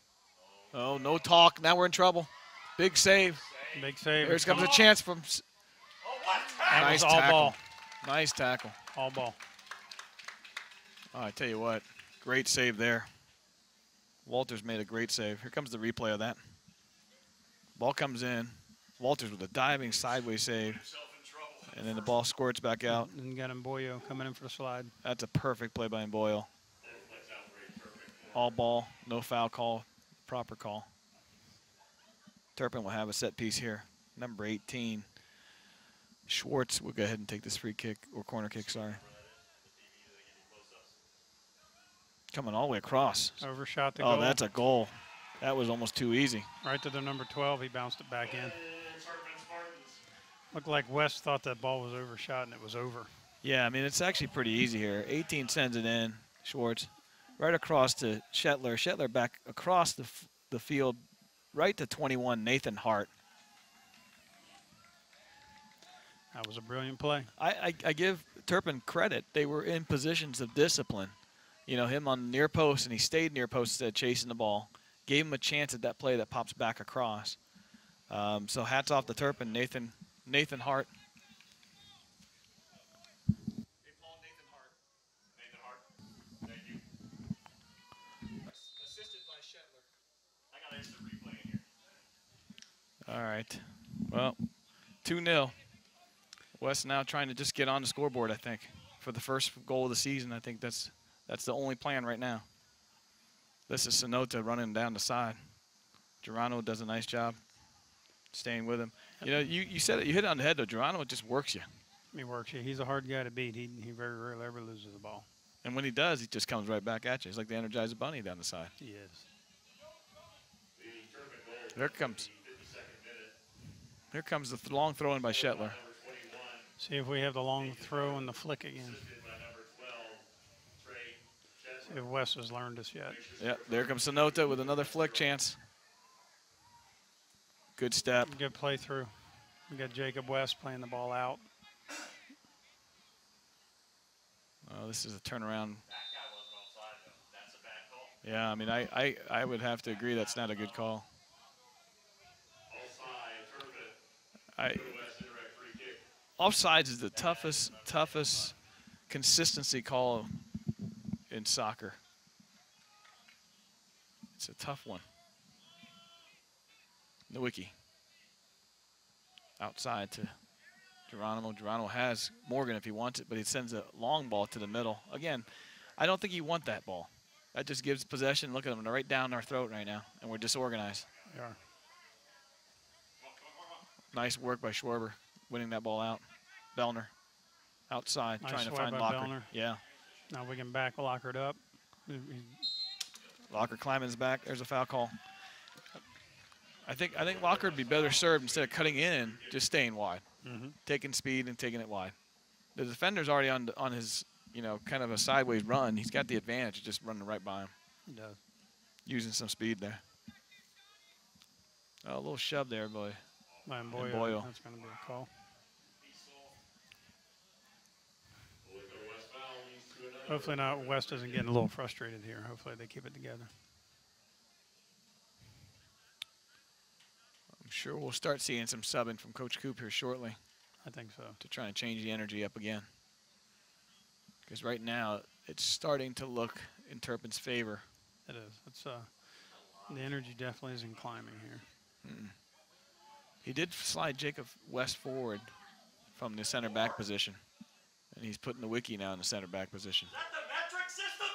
Oh, no talk. Now we're in trouble. Big save. Big save. Here comes a chance from. That Nice was all tackle. ball. Nice tackle. All ball. Oh, I tell you what, great save there. Walters made a great save. Here comes the replay of that. Ball comes in. Walters with a diving sideways save. And then the ball squirts back out. And got Mboyo coming in for the slide. That's a perfect play by Mboyo. All ball, no foul call, proper call. Turpin will have a set piece here. Number 18. Schwartz will go ahead and take this free kick, or corner kick, sorry. Coming all the way across. Overshot the goal. Oh, that's a goal. That was almost too easy. Right to the number 12. He bounced it back in. Looked like West thought that ball was overshot, and it was over. Yeah, I mean, it's actually pretty easy here. 18 sends it in, Schwartz. Right across to Shetler. Shetler back across the field, right to 21, Nathan Hart. That was a brilliant play. I give Turpin credit. They were in positions of discipline. You know, him on the near post, and he stayed near post instead of chasing the ball. Gave him a chance at that play that pops back across. So hats off to Turpin, Nathan Hart. Hey, Paul, Nathan Hart. Nathan Hart. Thank you. Assisted by Shetler. I got an instant replay in here. All right. Well, 2-0. West now trying to just get on the scoreboard, I think. For the first goal of the season, I think that's the only plan right now. This is Sonota running down the side. Geronimo does a nice job staying with him. You know, you said it, you hit it on the head, though. Geronimo just works you. He works you. He's a hard guy to beat. He very rarely ever loses the ball. And when he does, he just comes right back at you. He's like the Energizer Bunny down the side. He is. There comes. Here comes the long throw in by Shetler. See if we have the long throw and the flick again. See if Wes has learned us yet. Yeah, there comes Sonota with another flick chance. Good step. Good play through. We got Jacob West playing the ball out. Oh, this is a turnaround. That guy wasn't offside, though. That's a bad call. Yeah, I mean, I would have to agree that's not a good call. Offside, Turpin. West indirect free kick. Offsides is the toughest consistency call in soccer. It's a tough one. Nowicki. Outside to Geronimo. Geronimo has Morgan if he wants it, but he sends a long ball to the middle. Again, I don't think you want that ball. That just gives possession. Look at them, they're right down our throat right now, and we're disorganized. We are. Nice work by Schwarber, winning that ball out. Bellner, outside, Nice trying to swipe find by Locker. Bellner. Yeah, Now we can back Lockard up. Locker climbing his back. There's a foul call. I think Locker would be better served instead of cutting in, just staying wide, taking speed and taking it wide. The defender's already on his, kind of a sideways run. He's got the advantage of just running right by him. He does. Using some speed there. Oh, a little shove there, boy. By Mboyo. Mboyo. That's going to be a call. Hopefully not. West isn't getting a little frustrated here. Hopefully they keep it together. I'm sure we'll start seeing some subbing from Coach Coop here shortly I think so. to try and change the energy up again. Because right now it's starting to look in Turpin's favor. It is. It's the energy definitely isn't climbing here. He did slide Jacob West forward from the center back position. And he's putting the wiki now in the center back position. Is that the metric system?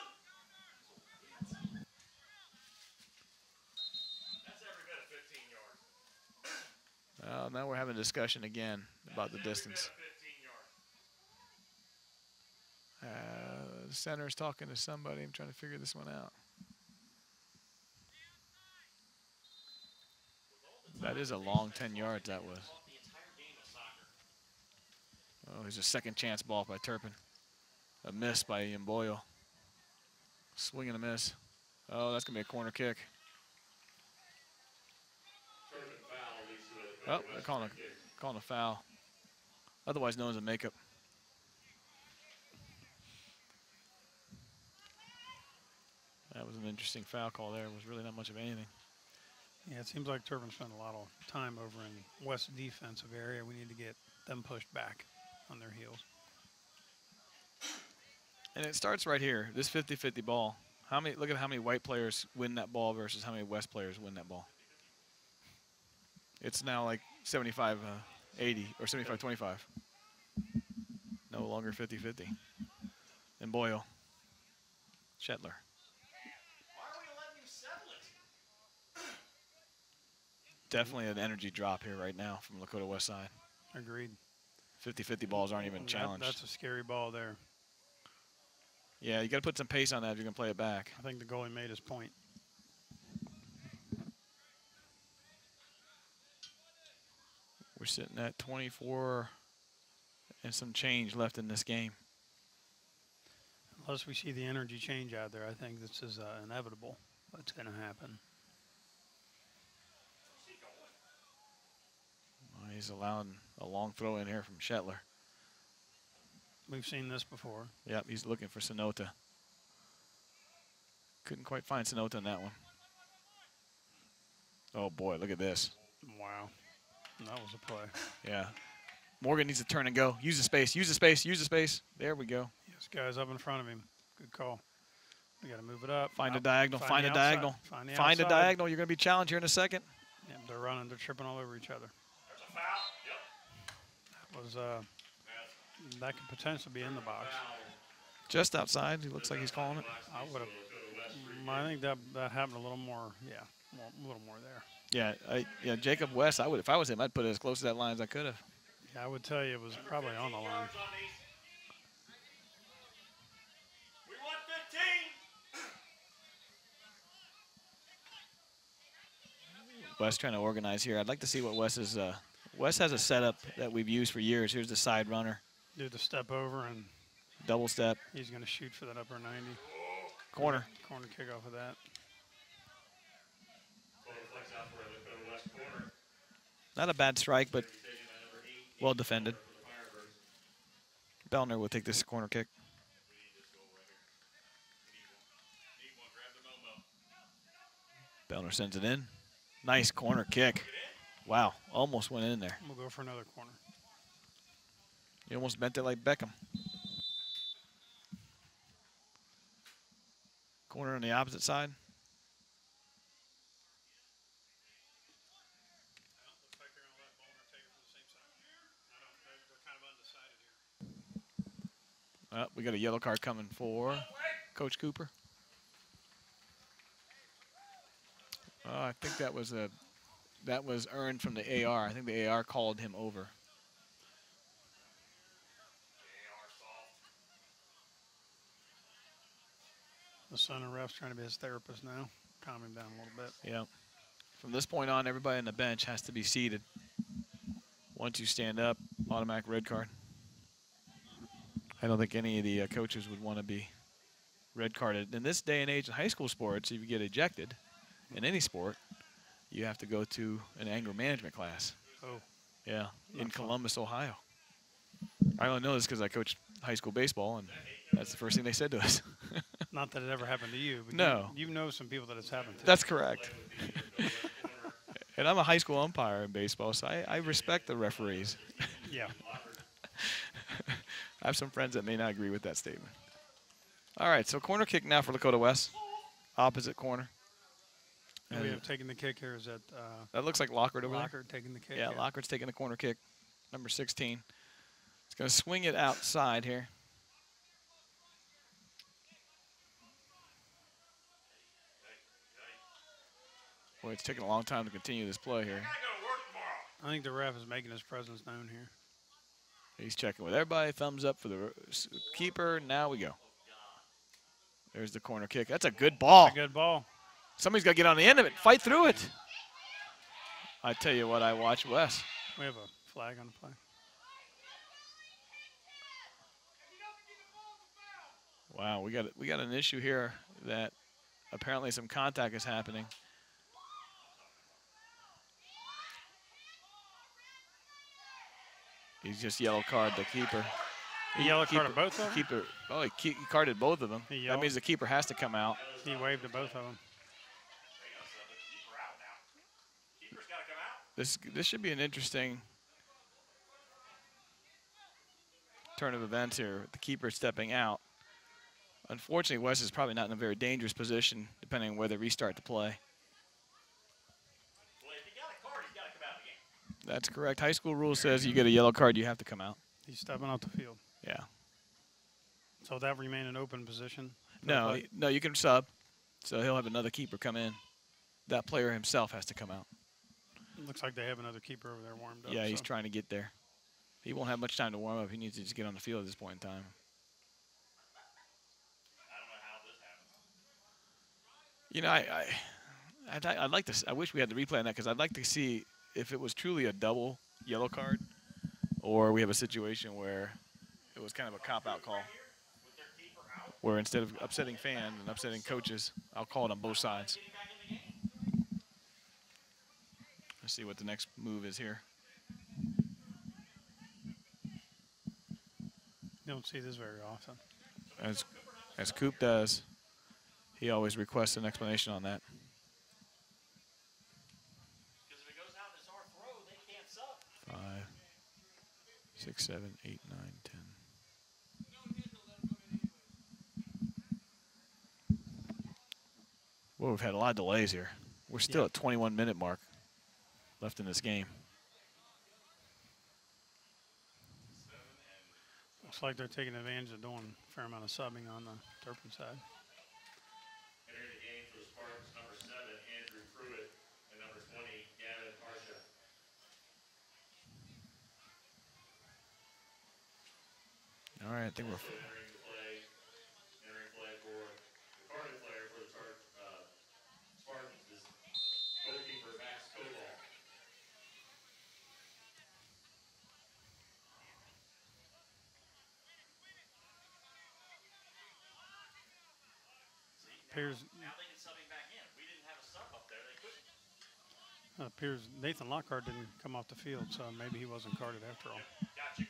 That's every bit of 15 yards. Now we're having a discussion again about the distance. The center's talking to somebody. I'm trying to figure this one out. That is a long 10 yards, that was. Oh, here's a second chance ball by Turpin. A miss by Boyle. Swing and a miss. Oh, that's going to be a corner kick. Oh, they're calling a foul. Otherwise known as a makeup. That was an interesting foul call there. It was really not much of anything. Yeah, it seems like Turpin spent a lot of time over in West's defensive area. We need to get them pushed back on their heels. And it starts right here, this 50-50 ball. Look at how many white players win that ball versus how many West players win that ball. It's now like 75-80 or 75-25. No longer 50-50. And Boyle. Shetler. Definitely an energy drop here right now from Lakota West side. Agreed. 50-50 balls aren't even challenged. That's a scary ball there. Yeah, you got to put some pace on that if you're going to play it back. I think the goalie made his point. We're sitting at 24 and some change left in this game. Unless we see the energy change out there, I think this is inevitable. What's going to happen? Well, he's allowing a long throw in here from Shetler. We've seen this before. Yep, he's looking for Sonota. Couldn't quite find Sonota in that one. Oh, boy, look at this. Wow. That was a play. Yeah. Morgan needs to turn and go. Use the space, use the space, use the space. There we go. This guy's up in front of him. Good call. We got to move it up. Find a diagonal, find a diagonal. Find a diagonal. You're going to be challenged here in a second. Yeah, they're running. They're tripping all over each other. That was that could potentially be in the box. Just outside. He looks like he's calling it. I would have. I think that happened a little more. Yeah, a little more there. Yeah, Jacob West. If I was him, I'd put it as close to that line as I could have. Yeah, I would tell you it was probably on the line. We want 15. West trying to organize here. I'd like to see what West is. West has a setup that we've used for years. Here's the side runner. Do the step over and double step. He's going to shoot for that upper 90. Corner. Corner kick off of that. Not a bad strike, but well defended. Bellner will take this corner kick. Bellner sends it in. Nice corner kick. Wow, almost went in there. We'll go for another corner. He almost bent it like Beckham. Corner on the opposite side. We got a yellow card coming for Coach Cooper. I think that was earned from the AR. I think the AR called him over. The center ref's trying to be his therapist now, calm him down a little bit. Yeah. From this point on, everybody on the bench has to be seated. Once you stand up, automatic red card. I don't think any of the coaches would want to be red carded. In this day and age in high school sports, if you get ejected in any sport, you have to go to an anger management class. Oh. Yeah, in Columbus, Ohio. I only know this because I coached high school baseball, and that's the first thing they said to us. Not that it ever happened to you, but no. You know some people that it's happened to. That's correct. And I'm a high school umpire in baseball, so I respect the referees. Yeah. I have some friends that may not agree with that statement. All right, so corner kick now for Lakota West. Opposite corner. And we have taken the kick here. Is that that looks like Lockard over there? Lockard taking the kick. Yeah, Lockard's taking the corner kick. Number 16. It's going to swing it outside here. Boy, it's taking a long time to continue this play here. I think the ref is making his presence known here. He's checking with everybody. Thumbs up for the keeper. Now we go. There's the corner kick. That's a good ball. That's a good ball. Somebody's got to get on the end of it. Fight through it. I tell you what, I watch Wes. We have a flag on the play. Wow, we got an issue here that apparently some contact is happening. He's just yellow card the keeper. He yellow carded both of them? Keeper. Oh, he carded both of them. That means the keeper has to come out. He waved at both of them. This should be an interesting turn of events here. The keeper stepping out. Unfortunately, Wes is probably not in a very dangerous position, depending on where they restart the play. Well, if you got a card, he's got to come out of the game. That's correct. High school rule says you get a yellow card, you have to come out. He's stepping off the field. Yeah. So that remain an open position? No, you can sub. So he'll have another keeper come in. That player himself has to come out. It looks like they have another keeper over there warmed up. Yeah, he's trying to get there. He won't have much time to warm up. He needs to just get on the field at this point in time. You know, I'd like to. I wish we had the replay on that because I'd like to see if it was truly a double yellow card, or we have a situation where it was kind of a cop-out call, where instead of upsetting fans and upsetting coaches, I'll call it on both sides. Let's see what the next move is here. You don't see this very often. As Coop does. He always requests an explanation on that. Because if it goes out and it's our throw, they can't sub. 5, 6, 7, 8, 9, 10. Well, we've had a lot of delays here. We're still at 21-minute mark left in this game. Looks like they're taking advantage of doing a fair amount of subbing on the Turpin side. Entering the game for the Spartans, number 7, Andrew Pruitt, and number 20, Gavin Harsha. All right, I think we're. Entering play for the carded player for the Spartans is goalkeeper Max Koval. Appears, Now they can sub him back in. If we didn't have a sub up there, they couldn't. appears Nathan Lockhart didn't come off the field, so maybe he wasn't carded after all. Gotcha.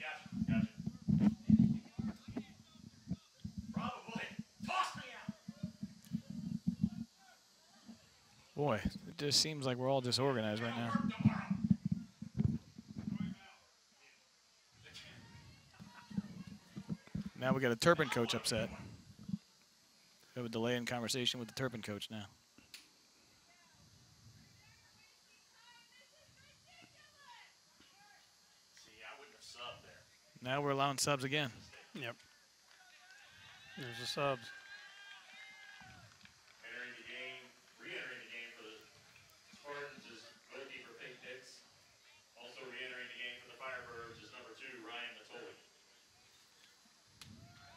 Probably. Toss me out. Boy, it just seems like we're all disorganized right now. Now we got a Turpin coach upset. We have a delay in conversation with the Turpin coach now. See, I wouldn't have subbed there. Now we're allowing subs again. Yep. There's the subs. Entering the game, re-entering the game for the Spartans is goalkeeper Peyton Hicks. Also re-entering the game for the Firebirds is number 2, Ryan Matoli.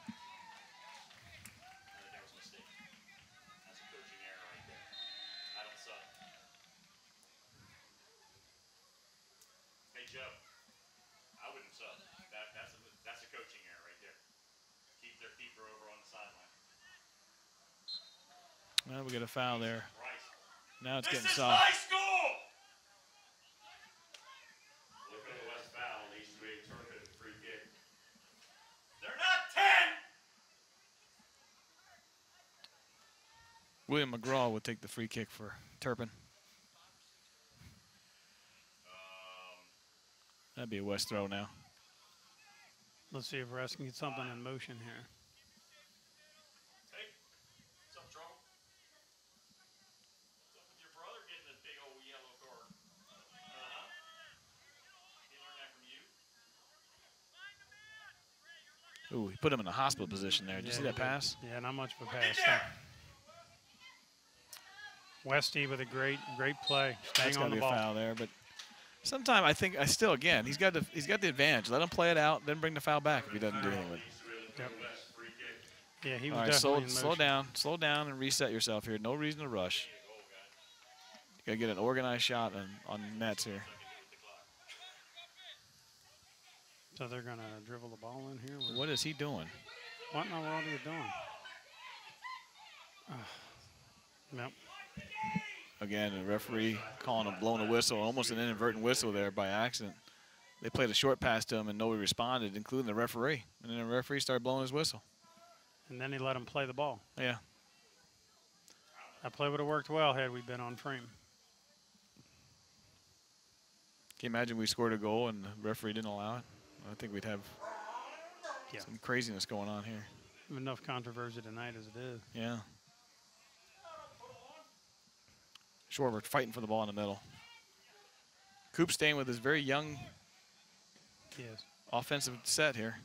I think that was a mistake. That's a coaching error right there. I don't sub. Hey, Joe. I wouldn't sub. That's a coaching error right there. Keep their keeper over on the sideline. Well, we got a foul there. Rice. Now it's This getting is soft. high school! Lakota West foul leads to a Turpin free kick. They're not 10! William McGraw would take the free kick for Turpin. That'd be a West throw now. Let's see if we're asking something in motion here. Hey, what's up, trouble? What's up with your brother getting this big old yellow card? Uh-huh. He learned that from you? Ooh, he put him in a hospital position there. Did you see that pass? Yeah, not much of a pass. No. Westy with a great play, That's staying got on to the be a ball. foul there, but sometime I think again he's got the advantage. Let him play it out, then bring the foul back if he doesn't do anything with it. Yep. Yeah, he was All right, definitely in motion. slow down, and reset yourself here. No reason to rush. Got to get an organized shot on nets here. So they're going to dribble the ball in here? What is he doing? What in the world are you doing? Yep. Again, the referee blowing a whistle, almost an inadvertent whistle there by accident. They played a short pass to him, and nobody responded, including the referee. And then the referee started blowing his whistle. And then he let him play the ball. Yeah. That play would have worked well had we been on frame. Can you imagine we scored a goal and the referee didn't allow it? I think we'd have some craziness going on here. Enough controversy tonight as it is. Yeah. Schwarber fighting for the ball in the middle. Coop staying with his very young offensive set here.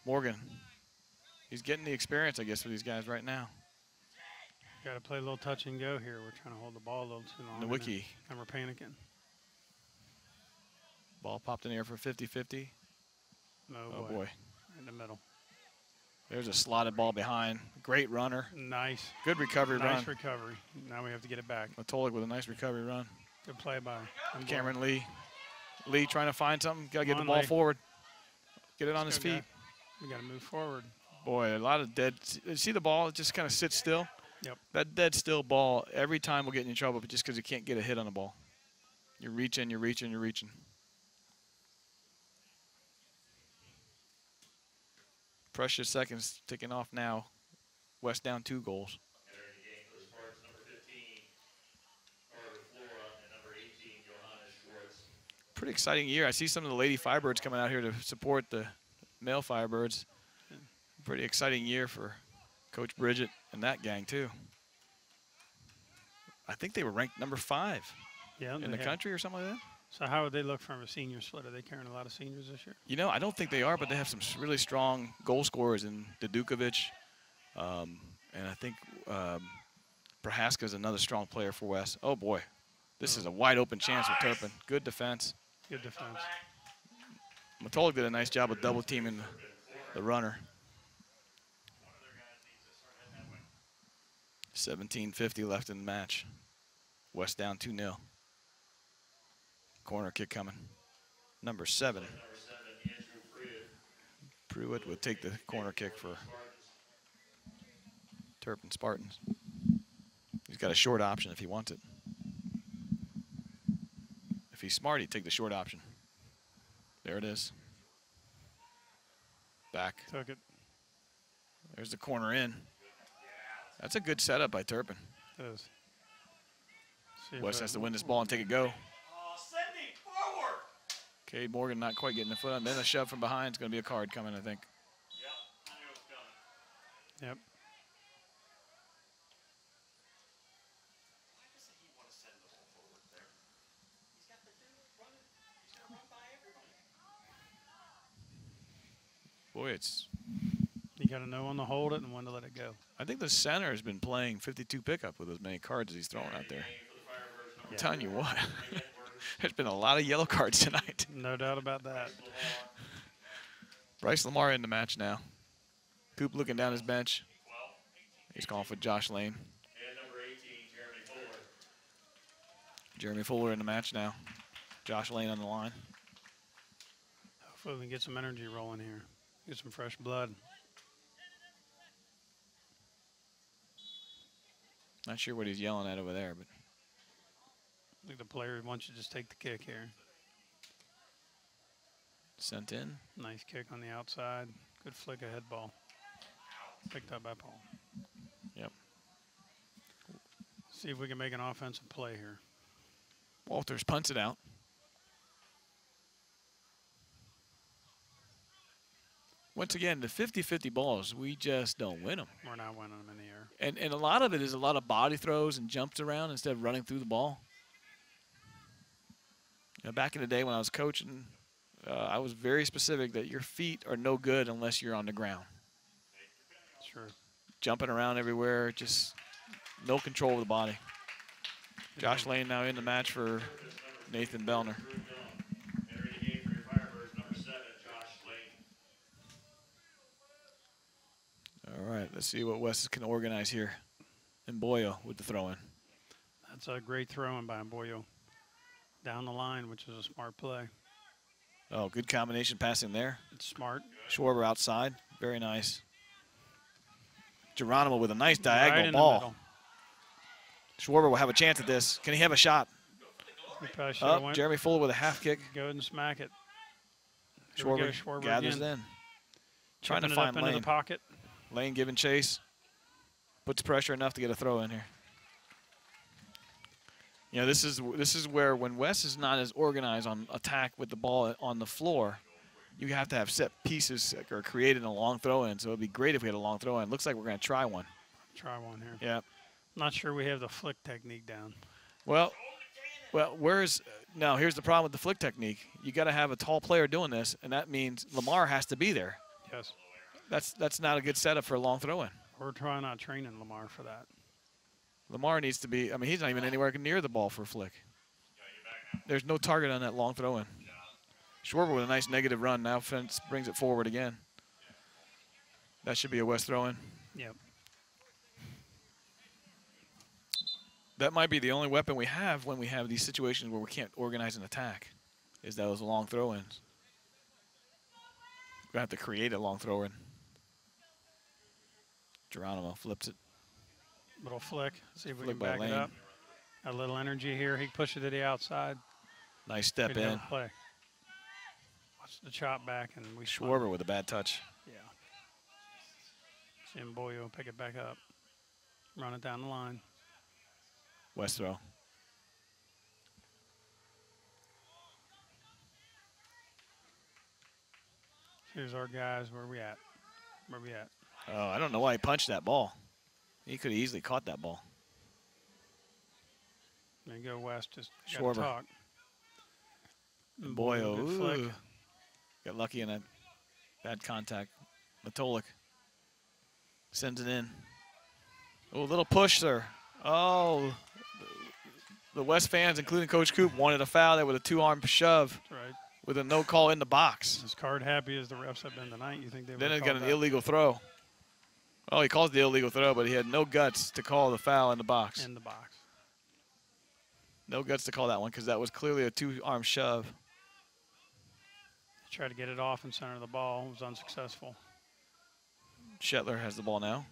Morgan. He's getting the experience, I guess, for these guys right now. Got to play a little touch and go here. We're trying to hold the ball a little too long. The wiki. And we're panicking. Ball popped in the air for 50-50. Oh boy. In the middle. There's a slotted ball behind. Great runner. Nice. Good recovery run. Nice recovery. Now we have to get it back. Matolik with a nice recovery run. Good play by Cameron Lee. Lee trying to find something. Got to get the ball forward. Get it on his feet. We got to move forward. Boy, a lot of dead. See the ball? It just kind of sits still. Yep. That dead still ball, every time will get you in trouble just because you can't get a hit on the ball. You're reaching, you're reaching, you're reaching. Precious seconds ticking off now. West down 2 goals. Entering the game for the Spartans, number 15, Carter Flora, and number 18, Johannes Schwartz. Pretty exciting year. I see some of the Lady Firebirds coming out here to support the male Firebirds. Pretty exciting year for Coach Bridget and that gang, too. I think they were ranked number 5 in the country or something like that. So how would they look from a senior split? Are they carrying a lot of seniors this year? You know, I don't think they are, but they have some really strong goal scorers in Dudukovic. And I think Prohaska is another strong player for West. Oh, boy. This is a wide open chance for Turpin. Good defense. Good defense. Matolik did a nice job of double teaming the runner. 17:50 left in the match. West down 2-0. Corner kick coming. Number 7. Pruitt would take the corner kick for Turpin Spartans. He's got a short option if he wants it. If he's smart, he'd take the short option. There it is. Back. Took it. There's the corner in. That's a good setup by Turpin. It is. West has to win this ball and take a go. Cade Morgan not quite getting the foot on. Then a shove from behind. It's going to be a card coming, I think. Yep, I knew it was coming. Yep. Why doesn't he want to send the ball forward there? He's got the dude running. He's got to run by everybody. Boy, it's... You got to know when to hold it and when to let it go. I think the center has been playing 52 pickup with as many cards as he's throwing out there. I'm telling you what. There's been a lot of yellow cards tonight. No doubt about that. Bryce Lamar in the match now. Coop looking down his bench. He's calling for Josh Lane. And number 18, Jeremy Fuller. Jeremy Fuller in the match now. Josh Lane on the line. Hopefully we can get some energy rolling here. Get some fresh blood. Not sure what he's yelling at over there, but I think the player wants you to just take the kick here. sent in. Nice kick on the outside. Good flick ahead ball. Picked up by Paul. Yep. See if we can make an offensive play here. Walters punts it out. Once again, the 50-50 balls, we just don't win them. We're not winning them in the air. And a lot of it is a lot of body throws and jumps around instead of running through the ball. You know, back in the day when I was coaching, I was very specific that your feet are no good unless you're on the ground. Sure. Jumping around everywhere, just no control of the body. Josh Lane now in the match for Nathan Bellner. Entering the game for your Firebirds, number 7, Josh Lane. All right, let's see what West can organize here. And Boyo with the throw-in. That's a great throw-in by Boyo. Down the line, which is a smart play. Oh, good combination passing there. It's smart. Schwarber outside. Very nice. Geronimo with a nice Right diagonal in ball. the middle. Schwarber will have a chance at this. Can he have a shot? He probably should have Oh, went. Jeremy Fuller with a half kick. Go ahead and smack it. Here we go, Schwarber gathers again. in. Trying to Chipping it find up into Lane. the pocket. Lane giving chase. Puts pressure enough to get a throw in here. You know, this is where when West is not as organized on attack with the ball on the floor, you have to have set pieces or created a long throw in. So it would be great if we had a long throw in. Looks like we're going to try one. Try one here. Yeah. Not sure we have the flick technique down. Well, here's the problem with the flick technique. You got to have a tall player doing this, and that means Lamar has to be there. Yes. That's not a good setup for a long throw in. We're trying not training Lamar for that. Lamar needs to be. I mean, he's not even anywhere near the ball for a flick. There's no target on that long throw in. Schwarber with a nice negative run. Now Fence brings it forward again. That should be a West throw in. Yep. That might be the only weapon we have when we have these situations where we can't organize an attack, is those long throw-ins. We're going to have to create a long throw-in. Geronimo flips it. Little flick. See if we Flick can by back Lane. it up. A little energy here. He pushed it to the outside. Nice step Good in. play. Watch the chop back, and we Schwarber with a bad touch. Yeah. See him Boyo pick it back up. Run it down the line. West throw. Here's our guys. Where we at? Where we at? Oh, I don't know why he punched that ball. He could have easily caught that ball. There you go, West. Just Schwarber. gotta talk. And Boyo, good flick. ooh. Got lucky in that bad contact. Matolik sends it in. Oh, little push there. Oh, the West fans, including Coach Coop, wanted a foul there with a two-arm shove. That's right. With a no call in the box. As card happy as the refs have been tonight, you think they would Then have it got called an that? illegal throw. Oh, he calls the illegal throw, but he had no guts to call the foul in the box. In the box. No guts to call that one because that was clearly a two-arm shove. Tried to get it off in center of the ball. It was unsuccessful. Shetler has the ball now.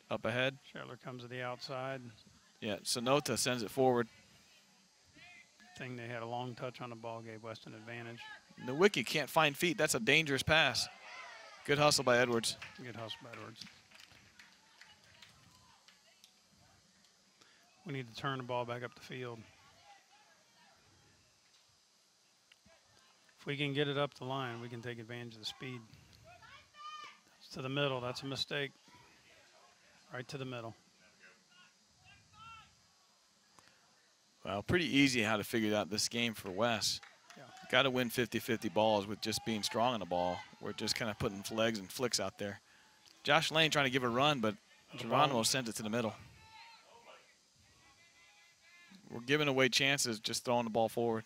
Up ahead. Shetler comes to the outside. Yeah, Sonota sends it forward. Thing they had a long touch on the ball, gave West an advantage. Nowicki can't find feet. That's a dangerous pass. Good hustle by Edwards. Good hustle by Edwards. We need to turn the ball back up the field. If we can get it up the line, we can take advantage of the speed. It's to the middle. That's a mistake. Right to the middle. Well, pretty easy how to figure out this game for Wes. Yeah. Got to win 50-50 balls with just being strong on the ball. We're just kind of putting legs and flicks out there. Josh Lane trying to give a run, but Geronimo sends it to the middle. We're giving away chances just throwing the ball forward.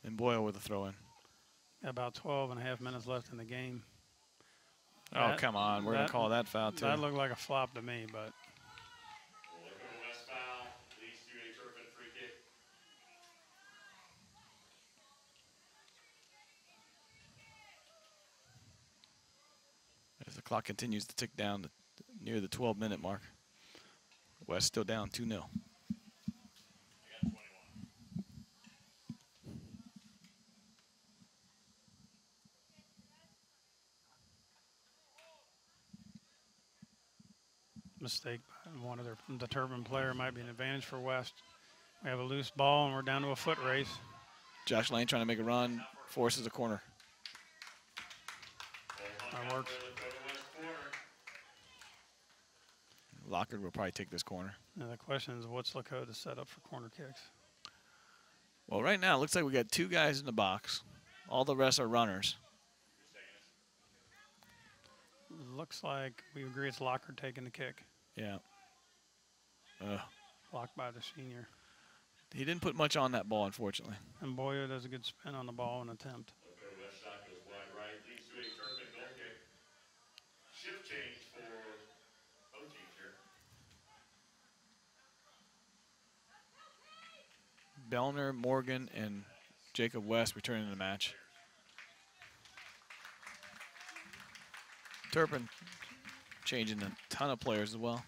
And Boyle with a throw in. About 12 and a half minutes left in the game. Oh, come on. We're going to call that foul, too. That looked like a flop to me, but. Lakota West foul leads to a Turpin free kick. As the clock continues to tick down near the 12-minute mark. West still down 2-0. Mistake by one of the Turpin player might be an advantage for West. We have a loose ball and we're down to a foot race. Josh Lane trying to make a run, forces a corner. That works. Lockard will probably take this corner. Now the question is, what's Lakota set up for corner kicks? Well, right now it looks like we got two guys in the box. All the rest are runners. Looks like we agree it's Lockard taking the kick. Yeah. Blocked by the senior. He didn't put much on that ball, unfortunately. And Boyer does a good spin on the ball and attempt. Lakota West shot goes wide right, leads to a Turpin goal kick. Bellner, Morgan, and Jacob West returning to the match. Turpin changing a ton of players as well.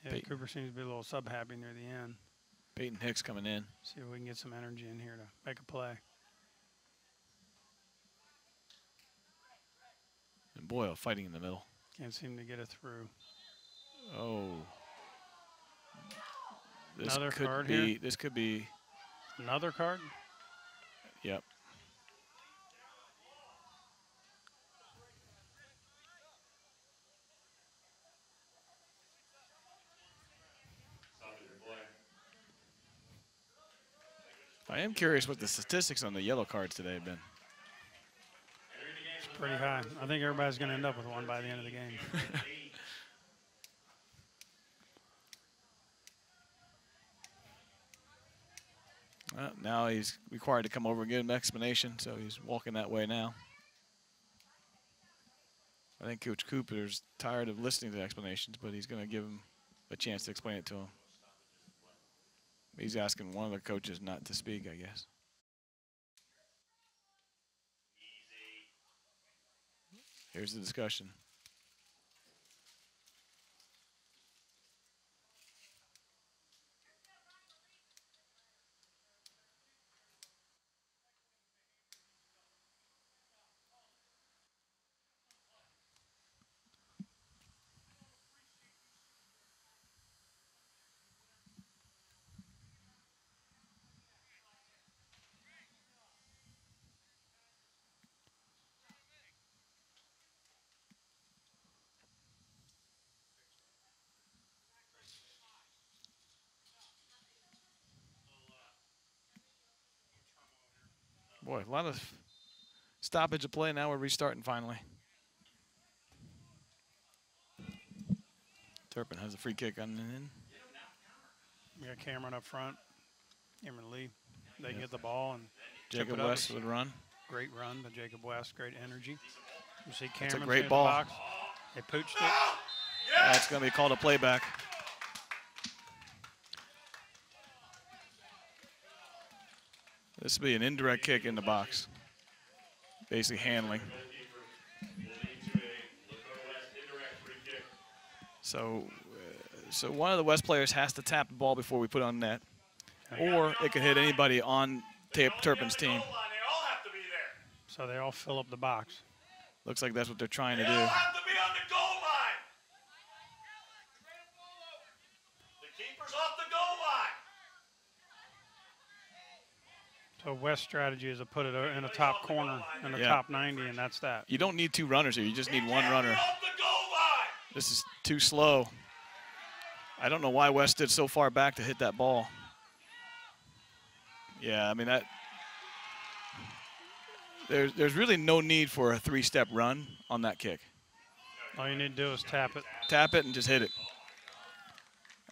Yeah, Cooper seems to be a little sub-happy near the end. Peyton Hicks coming in. See if we can get some energy in here to make a play. And Boyle fighting in the middle. Can't seem to get it through. Oh. Another card here? This could be. Another card? Yep. I am curious what the statistics on the yellow cards today have been. It's pretty high. I think everybody's going to end up with one by the end of the game. Well, now he's required to come over and give him an explanation, so he's walking that way now. I think Coach Cooper's tired of listening to the explanations, but he's going to give him a chance to explain it to him. He's asking one of the coaches not to speak, I guess. Here's the discussion. Boy, a lot of stoppage of play. Now we're restarting finally. Turpin has a free kick on the in. We got Cameron up front. Cameron Lee. They get the ball and Jacob West would run. Great run by Jacob West. Great energy. You see Cameron. It's a great ball. The box. They pooched it. That's going to be called a playback. This will be an indirect kick in the box. Basically handling. So one of the West players has to tap the ball before we put it on net. Or it could hit anybody on Turpin's team. So they all fill up the box. Looks like that's what they're trying to do. Have to be on the goal line. The keeper's off the goal line. So West's strategy is to put it in a top corner in the top 90, and that's that. You don't need two runners here. You just need one runner. This is too slow. I don't know why West stood so far back to hit that ball. Yeah, I mean, there's really no need for a three-step run on that kick. All you need to do is tap it. Tap it and just hit it.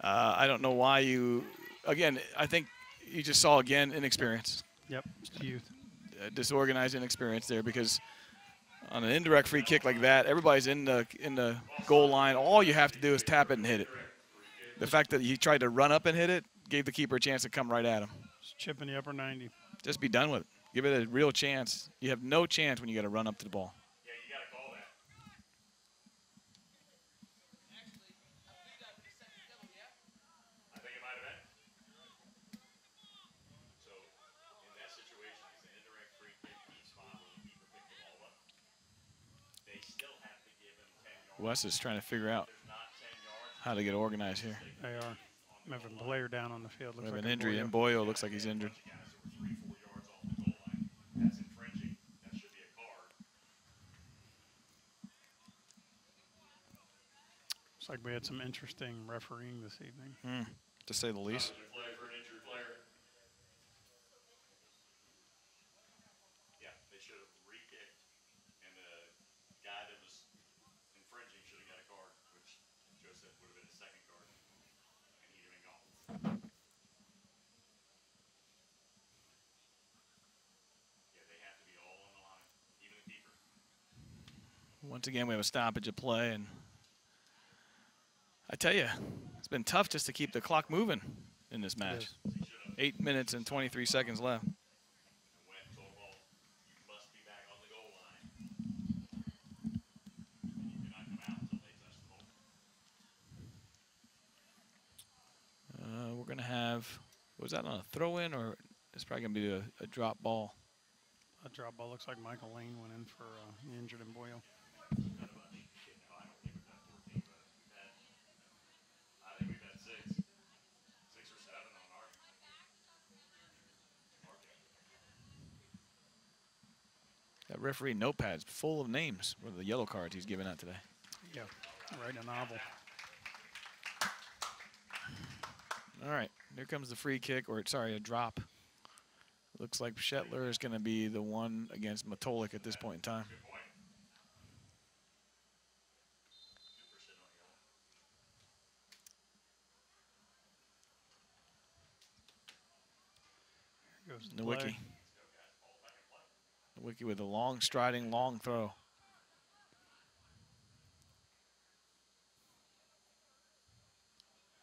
I don't know why you, again, I think you just saw, again, inexperience. Yep, it's youth. Disorganized inexperience there, because on an indirect free kick like that, everybody's in the goal line. All you have to do is tap it and hit it. The fact that he tried to run up and hit it gave the keeper a chance to come right at him. Just chip in the upper 90. Just be done with it. Give it a real chance. You have no chance when you got to run up to the ball. Yeah, you got to call that. I think it might have been. So, in that situation, it's an indirect free kick each spot where the keeper picked the ball up. They still have to give him 10 yards. Wes is trying to figure out how to get organized here. They are. We have a player down on the field. We have an injury, and Boyle looks like he's injured. That's infringing. That should be a card. Looks like we had some interesting refereeing this evening. To say the least. Flag for an injured player. Yeah, they should have re-kicked, and the guy that was infringing should have got a card, which Joseph would have been his second card, and he'd have been gone. Once again, we have a stoppage of play, and I tell you, it's been tough just to keep the clock moving in this match. 8 minutes and 23 seconds left. We're going to have, was that on a throw-in, or it's probably going to be a drop ball? A drop ball. Looks like Michael Lane went in for injured in Boyle. That referee notepad's full of names with the yellow cards he's giving out today. Yeah, writing a novel. All right, here comes the free kick, or sorry, a drop. Looks like Shetler is going to be the one against Matolik at this point in time. Here goes Nowicki. Nowicki with a long striding, long throw.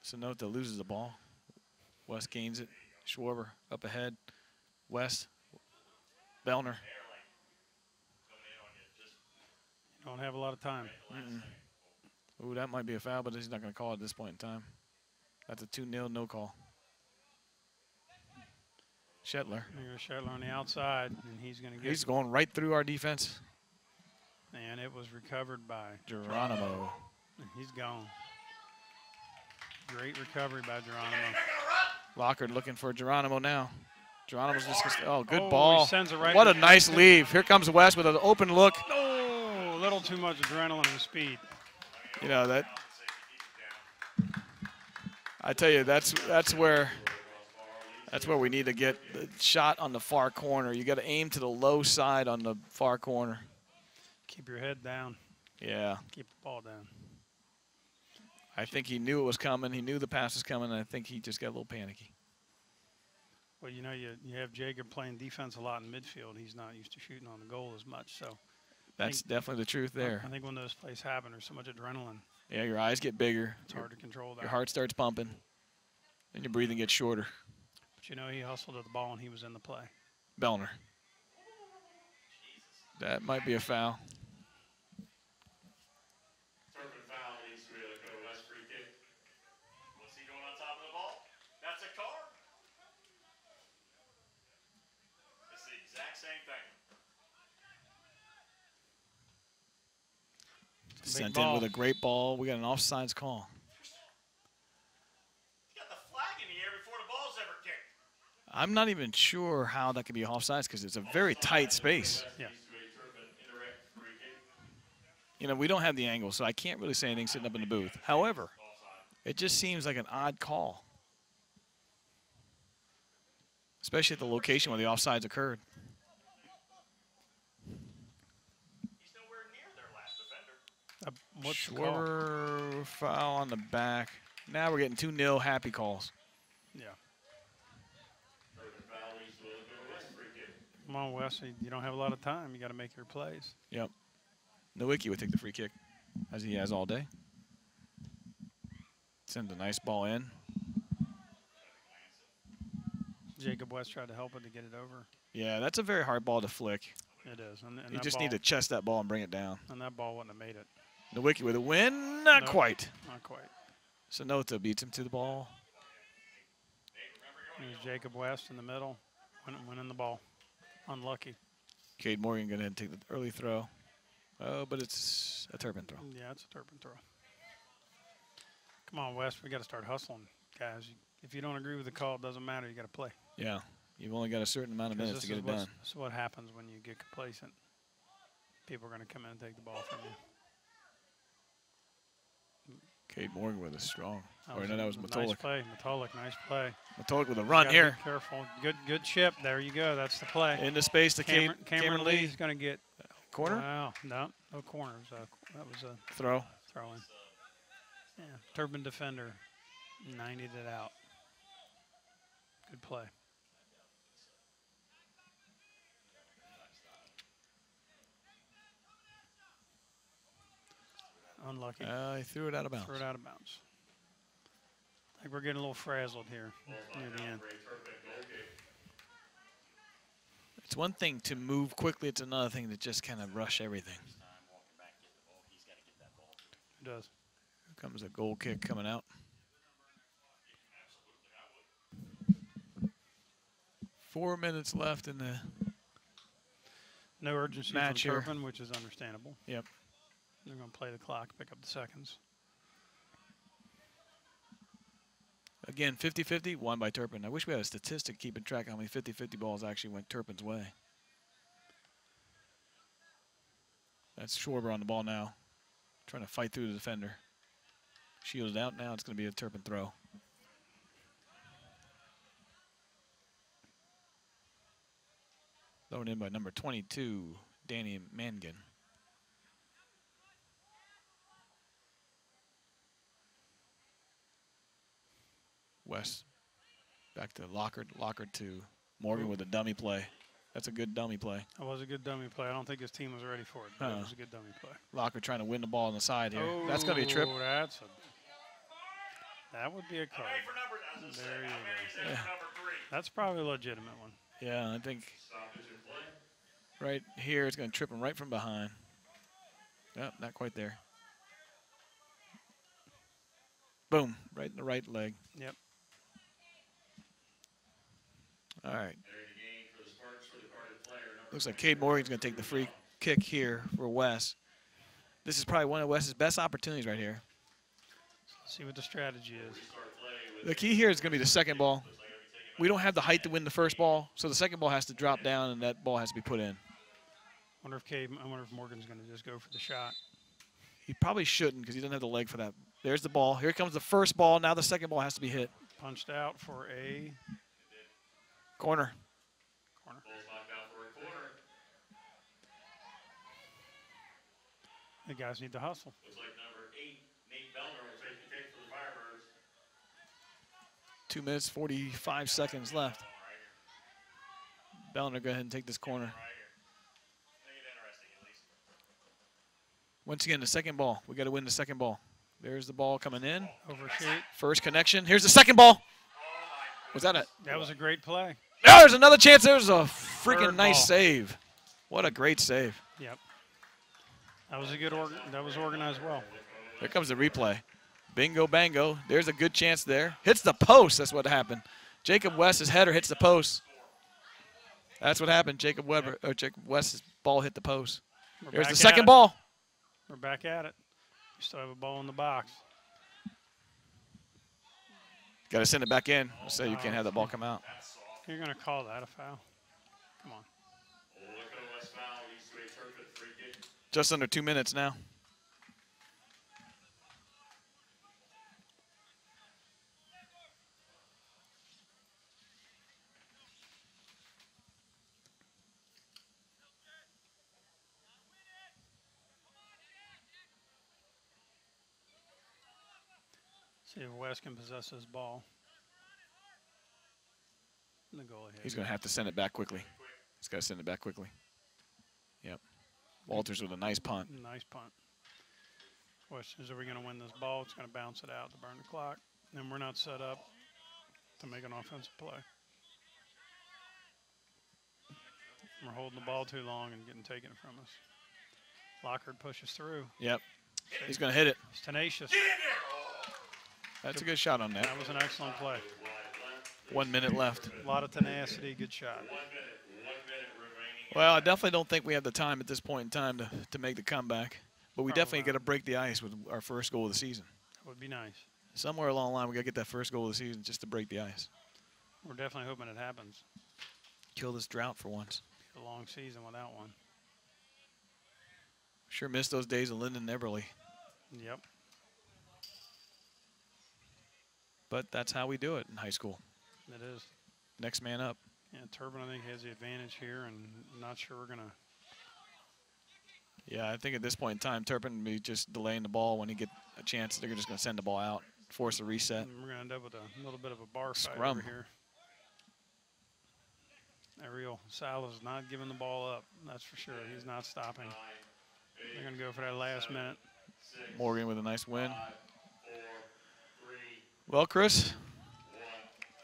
Sonota loses the ball. West gains it. Schwarber up ahead. West. Bellner. You don't have a lot of time. Ooh, that might be a foul, but he's not going to call it at this point in time. That's a 2-0 no call. Shetler. Here's Shetler on the outside, and he's going to get. He's going right through our defense. And it was recovered by Geronimo. And he's gone. Great recovery by Geronimo. Lockhart looking for Geronimo now. Geronimo's just good Oh, ball. he sends it right What a to nice Turpin. leave. Here comes West with an open look. Oh, a little too much adrenaline and speed. You know that. I tell you, that's where we need to get the shot on the far corner. You got to aim to the low side on the far corner. Keep your head down. Yeah. Keep the ball down. I think he knew it was coming. He knew the pass was coming, and I think he just got a little panicky. Well, you know, you have Jacob playing defense a lot in midfield. He's not used to shooting on the goal as much, so. That's definitely the truth there. I think when those plays happen, there's so much adrenaline. Yeah, your eyes get bigger. It's hard to control that. Your heart starts pumping, and your breathing gets shorter. But, you know, he hustled at the ball, and he was in the play. Bellner. That might be a foul. Turpin foul leads to a Lakota West free kick. What's he doing on top of the ball? That's a card. It's the exact same thing. Sent in with a great ball. We got an offsides call. He got the flag in the air before the ball's ever kicked. I'm not even sure how that could be offsides because it's a very tight space. Yeah. You know, we don't have the angle, so I can't really say anything sitting up in the booth. However, it just seems like an odd call, especially at the location where the offsides occurred. He's nowhere near their last defender. What's the call? Schwarber foul on the back. Now we're getting 2-0 happy calls. Yeah. Come on, Wes. You don't have a lot of time. You got to make your plays. Yep. Nowicki would take the free kick, as he has all day. Sends a nice ball in. Jacob West tried to help it to get it over. Yeah, that's a very hard ball to flick. It is. And You that just ball, need to chest that ball and bring it down. And that ball wouldn't have made it. Nowicki with a win. Not Nope. quite. Not quite. Sonota beats him to the ball. There's Jacob West in the middle, winning the ball. Unlucky. Cade Morgan going to take the early throw. Oh, but it's a Turpin throw. Yeah, it's a Turpin throw. Come on, West. We got to start hustling, guys. If you don't agree with the call, it doesn't matter. You got to play. Yeah. You've only got a certain amount of minutes to get it done. This is what happens when you get complacent. People are going to come in and take the ball from you. Cade Morgan with a strong. That was Nice Matolik. play. Nice play. Matolik with a run Gotta here. be careful. Good chip. There you go. That's the play. Into space to Cameron Lee's going to get corner. Wow. No corners. That was a Throw. throw-in. Yeah. Turpin defender 90'd it out. Good play. Unlucky. He threw it out of bounds. Threw it out of bounds. I think we're getting a little frazzled here near the end. It's one thing to move quickly. It's another thing to just kind of rush everything. It does. Here comes a goal kick coming out. 4 minutes left in the No urgency match from here. Turpin, which is understandable. Yep. They're going to play the clock, pick up the seconds. Again, 50-50, won by Turpin. I wish we had a statistic keeping track of how many 50-50 balls actually went Turpin's way. That's Schwarber on the ball now, trying to fight through the defender. Shielded out now. It's going to be a Turpin throw. Thrown in by number 22, Danny Mangan. West back to Lockard. Lockard to Morgan with a dummy play. That's a good dummy play. That was a good dummy play. I don't think his team was ready for it, but it was a good dummy play. Lockard trying to win the ball on the side here. Oh, That's going to be a trip. That would be a card. There you go. Yeah. That's probably a legitimate one. Yeah, I think right here it's going to trip him right from behind. Yep, not quite there. Boom, right in the right leg. Yep. All right. Looks like Cade Morgan's going to take the free kick here for Wes. This is probably one of Wes's best opportunities right here. Let's see what the strategy is. The key here is going to be the second ball. We don't have the height to win the first ball, so the second ball has to drop down and that ball has to be put in. I wonder if Morgan's going to just go for the shot. He probably shouldn't because he doesn't have the leg for that. There's the ball. Here comes the first ball. Now the second ball has to be hit. Punched out for a corner. The guys need to hustle. Looks like number 8, Nate Bellner, will take the kick for the Firebirds. 2 minutes, 45 seconds left. Bellner, go ahead and take this corner. Once again, the second ball. We got to win the second ball. There's the ball coming in. Overshoot. First connection. Here's the second ball. Was that it? That was a great play. Oh, there's another chance. There's a freaking Third nice ball. save. What a great save. Yep. That was a good that was organized well. Here comes the replay. Bingo, bango. There's a good chance there. Hits the post. That's what happened. Jacob West's header hits the post. That's what happened. Jacob West's ball hit the post. There's the second ball. We're back at it. We still have a ball in the box. Got to send it back in so you can't have the ball come out. You're going to call that a foul? Come on. Just under 2 minutes now. See if West can possess this ball. The goal ahead. He's going to have to send it back quickly. He's got to send it back quickly. Yep. Walters with a nice punt. Nice punt. Question is, are we going to win this ball? It's going to bounce it out to burn the clock. And we're not set up to make an offensive play. We're holding the ball too long and getting taken from us. Lockard pushes through. Yep. He's going to hit it. He's tenacious. That's a good shot on that. That was an excellent play. 1 minute left. A lot of tenacity, good shot. Well, I definitely don't think we have the time at this point in time to make the comeback. But we definitely got to break the ice with our first goal of the season. That would be nice. Somewhere along the line, we got to get that first goal of the season just to break the ice. We're definitely hoping it happens. Kill this drought for once. A long season without one. Sure missed those days of Lyndon Everly. Yep. But that's how we do it in high school. It is. Next man up. Yeah, Turpin, I think, has the advantage here, and I'm not sure we're going to. Yeah, I think at this point in time, Turpin will be just delaying the ball. When he get a chance, they're just going to send the ball out, force a reset. And we're going to end up with a little bit of a bar fight Scrum. over here. Ariel Salah's not giving the ball up. That's for sure. He's not stopping. They're going to go for that last minute. Morgan with a nice win. Well, Chris,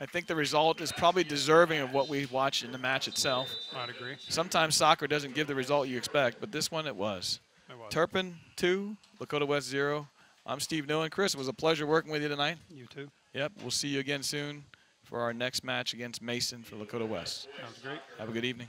I think the result is probably deserving of what we watched in the match itself. I'd agree. Sometimes soccer doesn't give the result you expect, but this one it was. Turpin 2, Lakota West 0. I'm Steve Newman. Chris, it was a pleasure working with you tonight. You too. Yep, we'll see you again soon for our next match against Mason for Lakota West. Sounds great. Have a good evening.